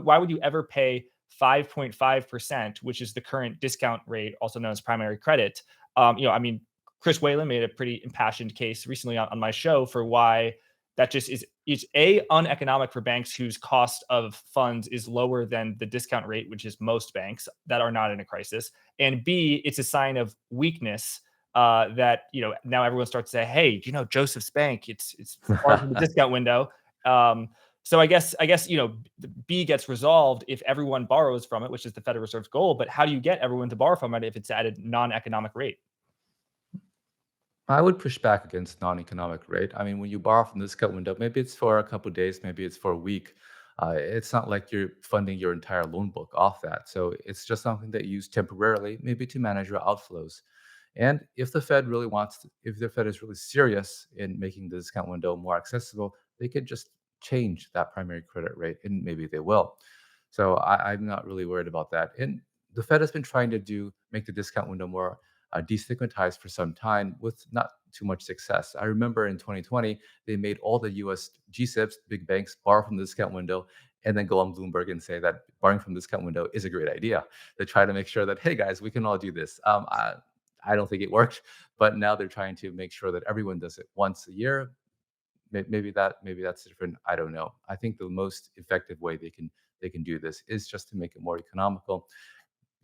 why would you ever pay 5.5%, which is the current discount rate, also known as primary credit? Chris Whalen made a pretty impassioned case recently on my show for why that just is uneconomic for banks whose cost of funds is lower than the discount rate, which is most banks that are not in a crisis, and B, it's a sign of weakness that now everyone starts to say, hey, do you know Joseph's bank? It's far from the discount window. So I guess the B gets resolved if everyone borrows from it, which is the Federal Reserve's goal. But how do you get everyone to borrow from it if it's at a non-economic rate? I would push back against non-economic rate. I mean, when you borrow from the discount window, maybe it's for a couple of days, maybe it's for a week. It's not like you're funding your entire loan book off that. So it's just something that you use temporarily, maybe to manage your outflows. And if the Fed really if the Fed is really serious in making the discount window more accessible, they could just change that primary credit rate, and maybe they will. So I'm not really worried about that. And the Fed has been trying to make the discount window more destigmatized for some time with not too much success. I remember in 2020, they made all the US G-SIBs, big banks, borrow from the discount window and then go on Bloomberg and say that borrowing from the discount window is a great idea. They try to make sure that, hey guys, we can all do this. I don't think it worked, but now they're trying to make sure that everyone does it once a year. Maybe that's different. I don't know. I think the most effective way they can do this is just to make it more economical.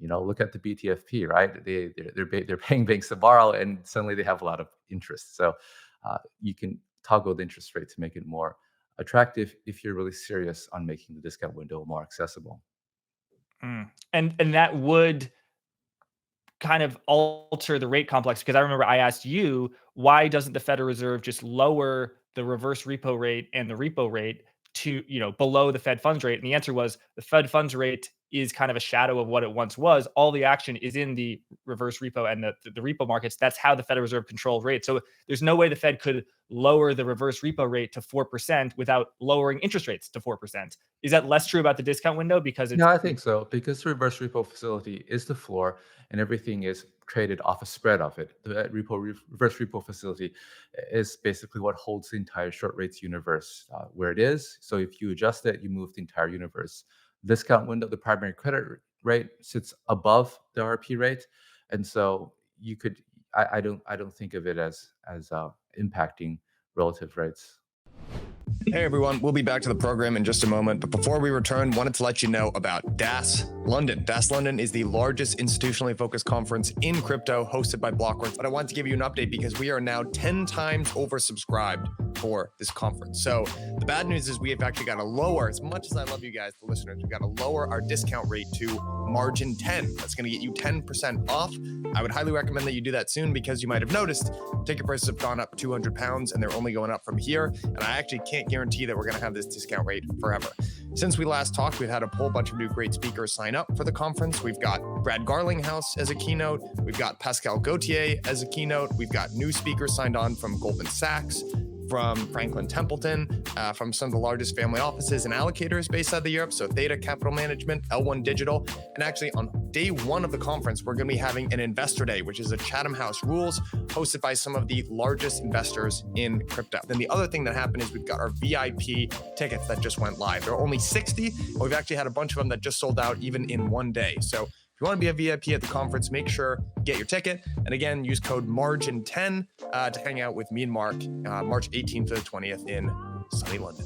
Look at the BTFP, right? They're paying banks to borrow, and suddenly they have a lot of interest. So you can toggle the interest rate to make it more attractive if you're really serious on making the discount window more accessible. And that would kind of alter the rate complex, because I remember I asked you, why doesn't the Federal Reserve just lower the reverse repo rate and the repo rate to below the Fed funds rate? And the answer was the Fed funds rate is kind of a shadow of what it once was. All the action is in the reverse repo and the repo markets. That's how the Federal Reserve controlled rates. So there's no way the Fed could lower the reverse repo rate to 4% without lowering interest rates to 4%. Is that less true about the discount window because it's? Yeah, I think so, because the reverse repo facility is the floor and everything is traded off a spread of it. The reverse repo facility is basically what holds the entire short rates universe where it is. So if you adjust it, you move the entire universe. Discount window, the primary credit rate sits above the RP rate, and so you could. I don't think of it as impacting relative rates. Hey everyone, we'll be back to the program in just a moment, but before we return, wanted to let you know about DAS London. DAS London is the largest institutionally focused conference in crypto hosted by Blockworks, but I wanted to give you an update because we are now 10 times oversubscribed for this conference. So the bad news is we have actually got to lower, as much as I love you guys, the listeners, we've got to lower our discount rate to margin 10. That's going to get you 10% off. I would highly recommend that you do that soon because you might have noticed ticket prices have gone up 200 pounds and they're only going up from here. And I actually can't guarantee that we're going to have this discount rate forever. Since we last talked, we've had a whole bunch of new great speakers sign up for the conference. We've got Brad Garlinghouse as a keynote. We've got Pascal Gauthier as a keynote. We've got new speakers signed on from Goldman Sachs, from Franklin Templeton, from some of the largest family offices and allocators based out of Europe. So Theta Capital Management, L1 Digital. And actually on day one of the conference, we're going to be having an investor day, which is a Chatham House rules hosted by some of the largest investors in crypto. Then the other thing that happened is we've got our VIP tickets that just went live. There are only 60. And we've actually had a bunch of them that just sold out even in one day. So if you want to be a VIP at the conference, make sure you get your ticket. And again, use code MARGIN10 to hang out with me and Mark March 18th to the 20th in sunny London.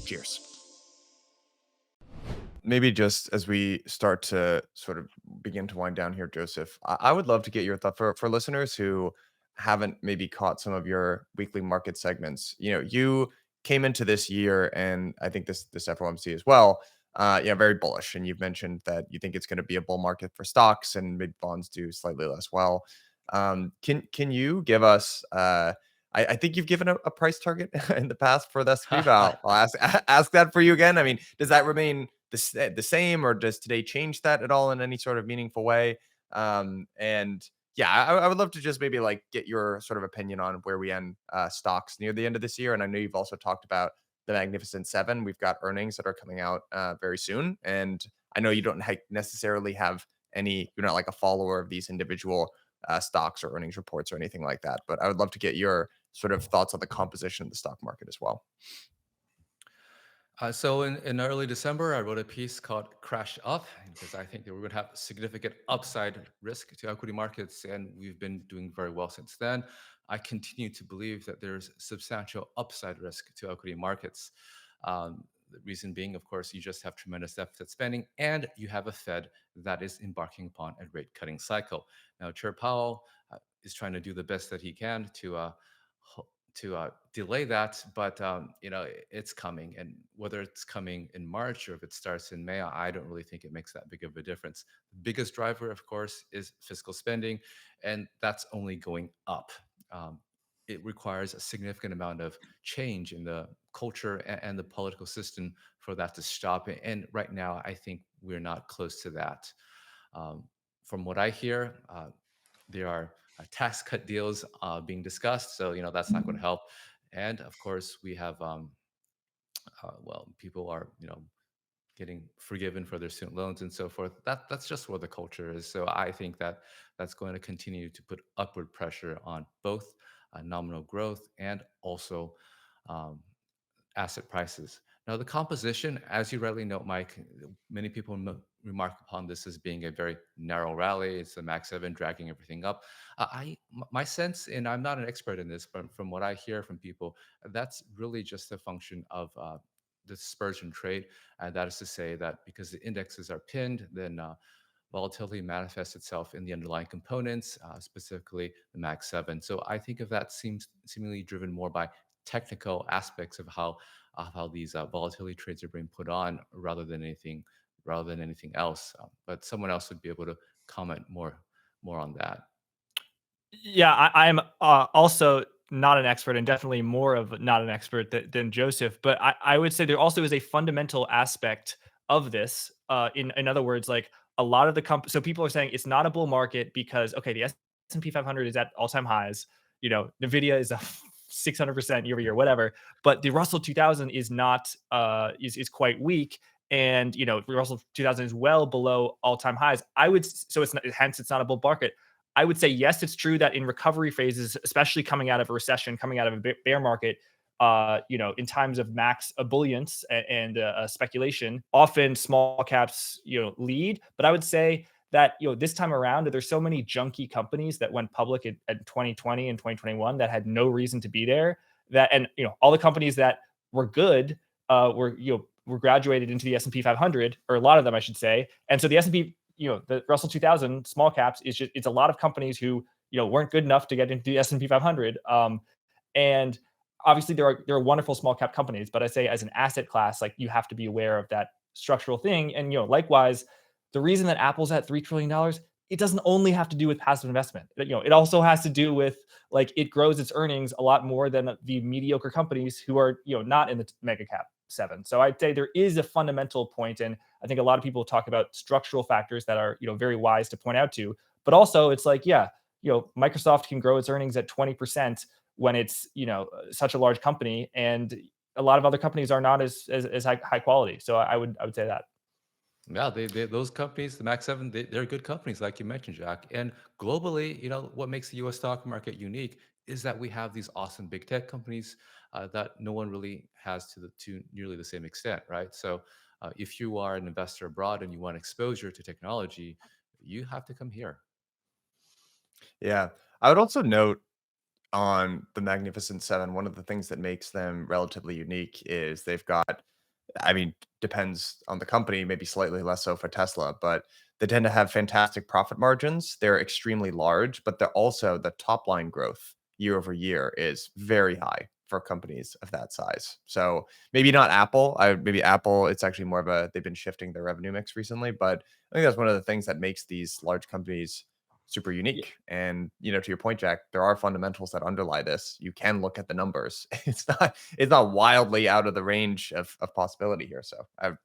Cheers. Maybe just as we start to sort of begin to wind down here, Joseph, I would love to get your thought for listeners who haven't maybe caught some of your weekly market segments. You came into this year, and I think this FOMC as well, very bullish. And you've mentioned that you think it's going to be a bull market for stocks, and maybe bonds do slightly less well. Can you give us? I think you've given a price target in the past for the S&P, but I'll ask that for you again. I mean, does that remain the same, or does today change that at all in any sort of meaningful way? And yeah, I would love to just maybe like get your sort of opinion on where we end stocks near the end of this year. And I know you've also talked about the Magnificent Seven. We've got earnings that are coming out very soon, and I know you don't necessarily have any. You're not like a follower of these individual stocks or earnings reports or anything like that. But I would love to get your sort of thoughts on the composition of the stock market as well. So in early December, I wrote a piece called Crash Up because I think that we're going to have significant upside risk to equity markets, and we've been doing very well since then. I continue to believe that there's substantial upside risk to equity markets. The reason being, of course, you just have tremendous deficit spending, and you have a Fed that is embarking upon a rate cutting cycle. Now, Chair Powell is trying to do the best that he can to delay that, but it's coming. And whether it's coming in March or if it starts in May, I don't really think it makes that big of a difference. The biggest driver, of course, is fiscal spending, and that's only going up. It requires a significant amount of change in the culture and the political system for that to stop. And right now, I think we're not close to that. From what I hear, there are tax cut deals being discussed, so that's not going to help. And of course, we have people are getting forgiven for their student loans and so forth. That's just where the culture is. So I think that that's going to continue to put upward pressure on both nominal growth and also um, asset prices. Now, the composition, as you rightly note, Mike, many people remark upon this as being a very narrow rally. It's the Max 7 dragging everything up. My sense, and I'm not an expert in this, but from what I hear from people, that's really just a function of the dispersion trade. And that is to say that because the indexes are pinned, then volatility manifests itself in the underlying components, specifically the Max 7. So I think of that seems seemingly driven more by technical aspects of how these volatility trades are being put on rather than anything else. But someone else would be able to comment more on that. Yeah, I'm also not an expert, and definitely more of not an expert than Joseph. But I would say there also is a fundamental aspect of this. In other words, like a lot of the so people are saying it's not a bull market because okay, the S&P 500 is at all-time highs. Nvidia is a 600% year over year, whatever. But the Russell 2000 is not is quite weak. And the Russell 2000 is well below all-time highs. It's not, hence it's not a bull market. I would say, yes, it's true that in recovery phases, especially coming out of a recession, coming out of a bear market, in times of max ebullience and speculation, often small caps, lead. But I would say that, this time around, there's so many junky companies that went public at 2020 and 2021 that had no reason to be there. And all the companies that were good were graduated into the S&P 500, or a lot of them, I should say. And so the S&P, the Russell 2000 small caps it's a lot of companies who weren't good enough to get into the S&P 500. And obviously there are wonderful small cap companies, but I say as an asset class, like you have to be aware of that structural thing. And likewise, the reason that Apple's at $3 trillion, it doesn't only have to do with passive investment. It also has to do with like it grows its earnings a lot more than the mediocre companies who are not in the mega cap 7. So I'd say there is a fundamental point, and I think a lot of people talk about structural factors that are very wise to point out to. But also, it's like, yeah, Microsoft can grow its earnings at 20% when it's such a large company, and a lot of other companies are not as high quality. So I would say that. Yeah, those companies, the Max 7, they're good companies, like you mentioned, Jack. And globally, what makes the U.S. stock market unique is that we have these awesome big tech companies that no one really has to nearly the same extent, right? So if you are an investor abroad and you want exposure to technology, you have to come here. Yeah, I would also note on the Magnificent Seven, one of the things that makes them relatively unique is they've got, I mean, depends on the company, maybe slightly less so for Tesla, but they tend to have fantastic profit margins. They're extremely large, but they're also the top line growth year over year is very high. for companies of that size. So maybe not Apple. Maybe Apple, it's actually more of they've been shifting their revenue mix recently, but I think that's one of the things that makes these large companies super unique. And to your point, Jack, there are fundamentals that underlie this. You can look at the numbers. It's not wildly out of the range of possibility here. So I would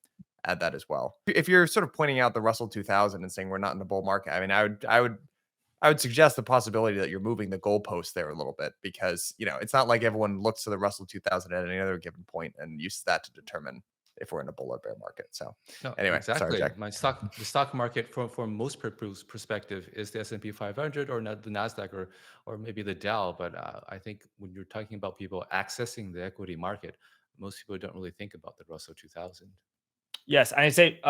add that as well. If you're sort of pointing out the Russell 2000 and saying we're not in a bull market, I mean, I would suggest the possibility that you're moving the goalpost there a little bit, because it's not like everyone looks to the Russell 2000 at any other given point and uses that to determine if we're in a bull or bear market. So No, anyway, exactly. sorry, Jack. The stock market from most people's perspective is the S&P 500 or the Nasdaq or maybe the Dow. But I think when you're talking about people accessing the equity market, most people don't really think about the Russell 2000. Yes, and I say,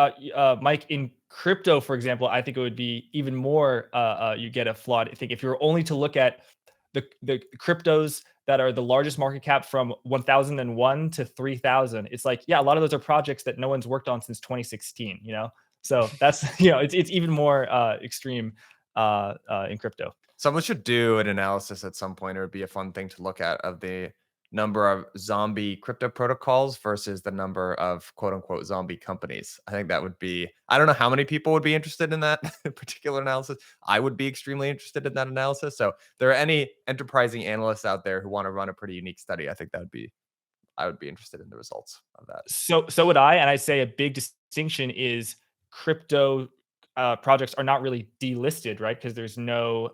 Mike, in crypto, for example, I think it would be even more. You get a flawed. I think if you're only to look at the cryptos that are the largest market cap from 1001 to 3000, it's like, yeah, a lot of those are projects that no one's worked on since 2016. So that's it's even more extreme in crypto. Someone should do an analysis at some point. It would be a fun thing to look at, of the number of zombie crypto protocols versus the number of quote unquote zombie companies. I think that would be, I don't know how many people would be interested in that particular analysis. I would be extremely interested in that analysis. So if there are any enterprising analysts out there who want to run a pretty unique study, I think I would be interested in the results of that. So would I. And I say a big distinction is crypto projects are not really delisted, right? Because there's no,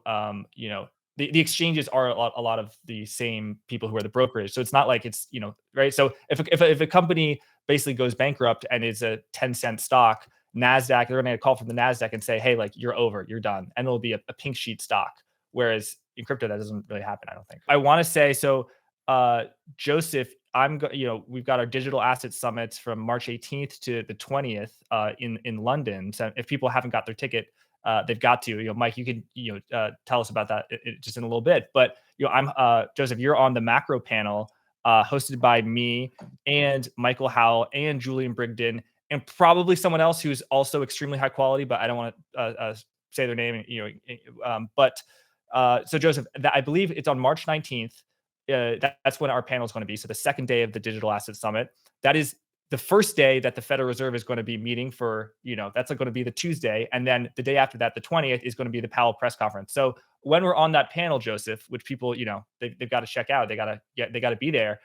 the exchanges are a lot of the same people who are the brokerage. So it's not like it's, right. So if a company basically goes bankrupt and is a 10-cent stock, NASDAQ, they're going to get a call from the NASDAQ and say, hey, like, you're over, you're done. And it'll be a pink sheet stock. Whereas in crypto, that doesn't really happen, I don't think. I want to say, so Joseph, we've got our digital asset summits from March 18th to the 20th in London. So if people haven't got their ticket, they've got to. Mike, you can tell us about that just in a little bit. But I'm Joseph. You're on the macro panel hosted by me and Michael Howell and Julian Brigden and probably someone else who's also extremely high quality, but I don't want to say their name. So Joseph, I believe it's on March 19th. That's when our panel is going to be. So the second day of the Digital Asset Summit. That is the first day that the Federal Reserve is going to be meeting for, that's going to be the Tuesday. And then the day after that, the 20th, is going to be the Powell press conference. So when we're on that panel, Joseph, which people, they've got to check out, they got to be there.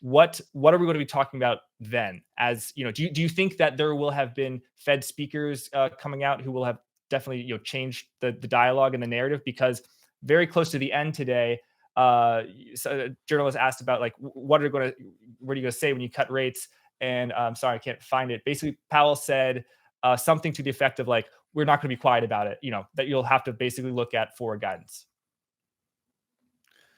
What are we going to be talking about then? As do you think that there will have been Fed speakers coming out who will have definitely changed the dialogue and the narrative? Because very close to the end today, so a journalist asked about, like, what are you going to say when you cut rates? And I'm sorry, I can't find it. Basically, Powell said something to the effect of, like, we're not going to be quiet about it, that you'll have to basically look at forward guidance.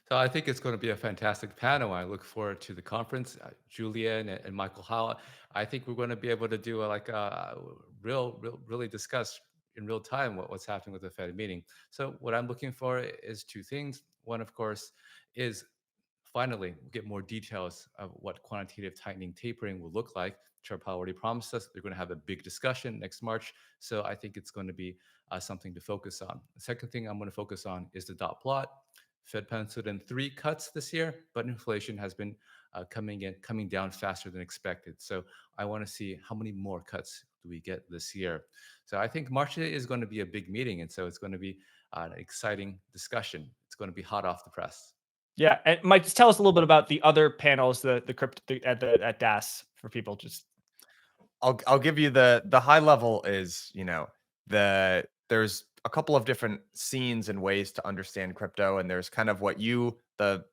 So I think it's going to be a fantastic panel. I look forward to the conference. Julian and Michael Howell. I think we're going to be able to do really discuss in real time what's happening with the Fed meeting. So what I'm looking for is two things. One, of course, is finally get more details of what quantitative tightening tapering will look like. Chair Powell already promised us they're going to have a big discussion next March. So I think it's going to be something to focus on. The second thing I'm going to focus on is the dot plot. Fed penciled in 3 cuts this year, but inflation has been coming down faster than expected. So I want to see how many more cuts do we get this year. So I think March is going to be a big meeting, and so it's going to be an exciting discussion. It's going to be hot off the press. Yeah, and Mike, just tell us a little bit about the other panels, the crypto at DAS for people. Just I'll give you the high level is, there's a couple of different scenes and ways to understand crypto, and there's kind of what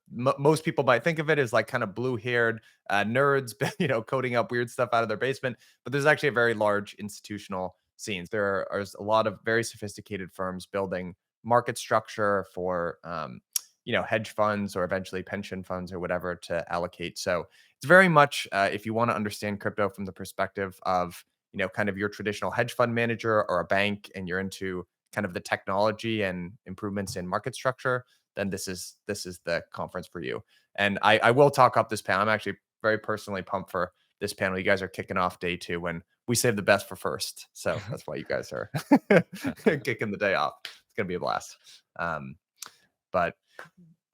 most people might think of it as, like, kind of blue-haired nerds, coding up weird stuff out of their basement. But there's actually a very large institutional scenes. There are a lot of very sophisticated firms building market structure for hedge funds or eventually pension funds or whatever to allocate. So it's very much if you want to understand crypto from the perspective of kind of your traditional hedge fund manager or a bank, and you're into kind of the technology and improvements in market structure, then this is the conference for you. And I will talk up this panel. I'm actually very personally pumped for this panel. You guys are kicking off day 2 when we save the best for first. So that's why you guys are kicking the day off. It's gonna be a blast. But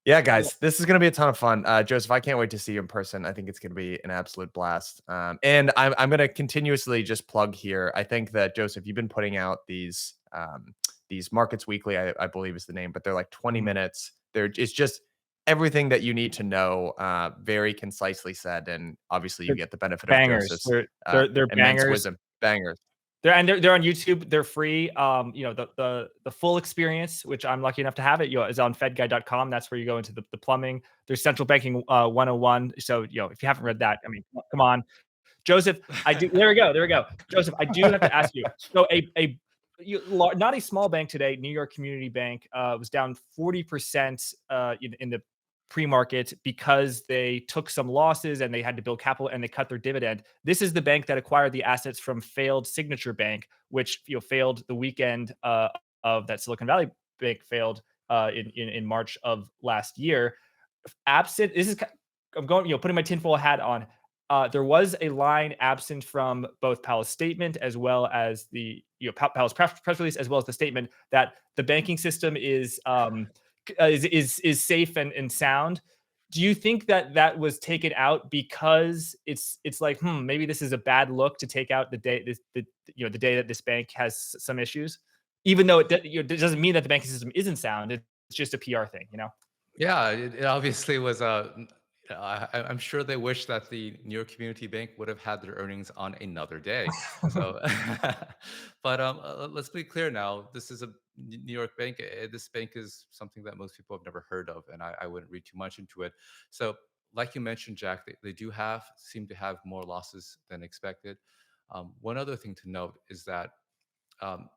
Yeah, guys, this is going to be a ton of fun. Joseph, I can't wait to see you in person. I think it's going to be an absolute blast. And I'm going to continuously just plug here. I think that, Joseph, you've been putting out these Markets Weekly, I believe is the name, but they're like 20 minutes. It's just everything that you need to know, very concisely said. And obviously, you They're get the benefit of bangers. Joseph's They're immense bangers. wisdom. Bangers. They're on YouTube. They're free. The full experience, which I'm lucky enough to have it, is on fedguide.com. That's where you go into the plumbing. There's central banking 101. So, if you haven't read that, I mean, come on. Joseph, there we go. Joseph, I do have to ask you. So not a small bank today, New York Community Bank, was down 40% in the pre-market because they took some losses and they had to build capital and they cut their dividend. This is the bank that acquired the assets from failed Signature Bank, which failed the weekend of that Silicon Valley Bank failed in March of last year. Absent, I'm going, putting my tinfoil hat on. There was a line absent from both Powell's statement as well as the Powell's press release, as well as the statement that the banking system is safe and sound. Do you think that was taken out because it's like maybe this is a bad look to take out the day the day that this bank has some issues, even though it doesn't mean that the banking system isn't sound. It's just a PR thing, Yeah, it obviously was I'm sure they wish that the New York Community Bank would have had their earnings on another day. So, but let's be clear now. This is a New York bank. This bank is something that most people have never heard of, and I wouldn't read too much into it. So, like you mentioned, Jack, they do seem to have more losses than expected. One other thing to note is that um,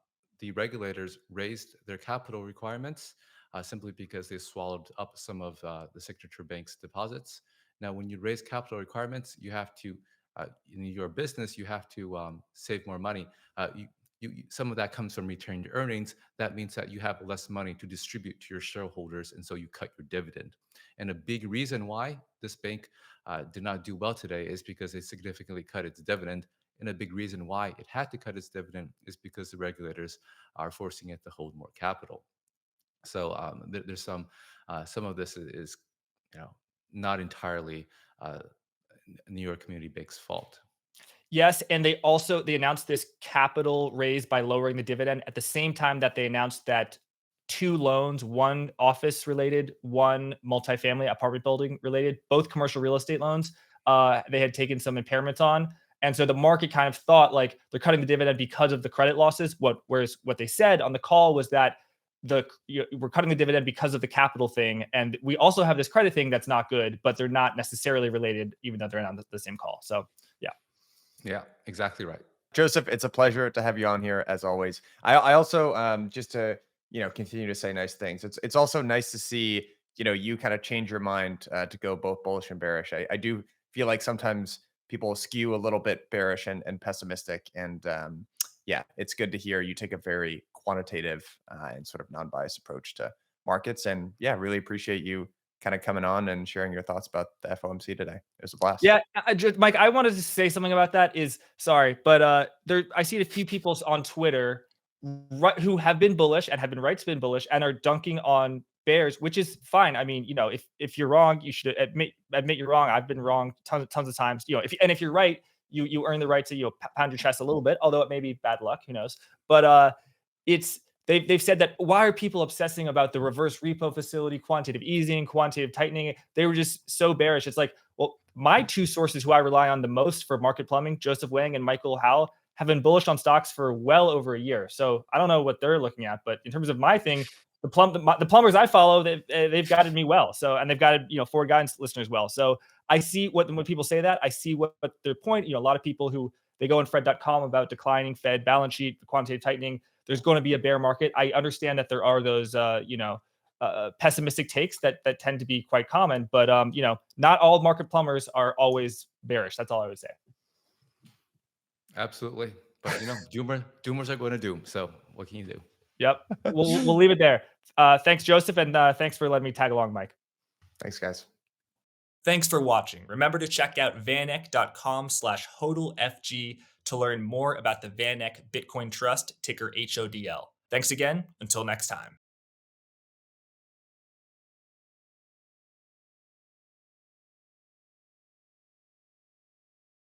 the regulators raised their capital requirements simply because they swallowed up some of the Signature Bank's deposits. Now, when you raise capital requirements, you have to, in your business, you have to save more money. Some of that comes from retained earnings. That means that you have less money to distribute to your shareholders, and so you cut your dividend. And a big reason why this bank did not do well today is because they significantly cut its dividend. And a big reason why it had to cut its dividend is because the regulators are forcing it to hold more capital. So there's some of this is not entirely uh, New York Community Bank's fault. Yes, and they announced this capital raise by lowering the dividend at the same time that they announced that 2 loans, one office related, one multifamily apartment building related, both commercial real estate loans, they had taken some impairments on. And so the market kind of thought like they're cutting the dividend because of the credit losses. Whereas what they said on the call was that we're cutting the dividend because of the capital thing, and we also have this credit thing that's not good, but they're not necessarily related, even though they're on the same call. So yeah. Yeah, exactly right. Joseph, it's a pleasure to have you on here as always. I also just to continue to say nice things. It's also nice to see you kind of change your mind to go both bullish and bearish. I do feel like sometimes people skew a little bit bearish and pessimistic, and yeah, it's good to hear you take a very quantitative and sort of non-biased approach to markets. And yeah, really appreciate you kind of coming on and sharing your thoughts about the FOMC today. It was a blast. Yeah, Mike, I wanted to say something about that. Sorry, but I see a few people on Twitter who have been bullish and have been right to been bullish and are dunking on bears, which is fine. I mean, if you're wrong, you should admit you're wrong. I've been wrong tons of times. If you're right, you earn the right to pound your chest a little bit, although it may be bad luck. Who knows? But it's they've said that why are people obsessing about the reverse repo facility, quantitative easing, quantitative tightening? They were just so bearish. It's like, well, my 2 sources who I rely on the most for market plumbing, Joseph Wang and Michael Howell, have been bullish on stocks for well over a year. So I don't know what they're looking at, but in terms of my thing, the plumbers I follow, they've guided me well. So, and they've guided forward guidance listeners well. So I see when people say that, I see what their point. A lot of people who they go on Fed.com about declining Fed balance sheet, quantitative tightening. There's going to be a bear market. I understand that there are those pessimistic takes that tend to be quite common, but not all market plumbers are always bearish. That's all I would say. Absolutely, but doomers are going to doom. So what can you do? Yep, we'll leave it there. Thanks, Joseph, and thanks for letting me tag along, Mike. Thanks, guys. Thanks for watching. Remember to check out vaneck.com/HODLFG to learn more about the Vaneck Bitcoin Trust, ticker HODL. Thanks again. Until next time.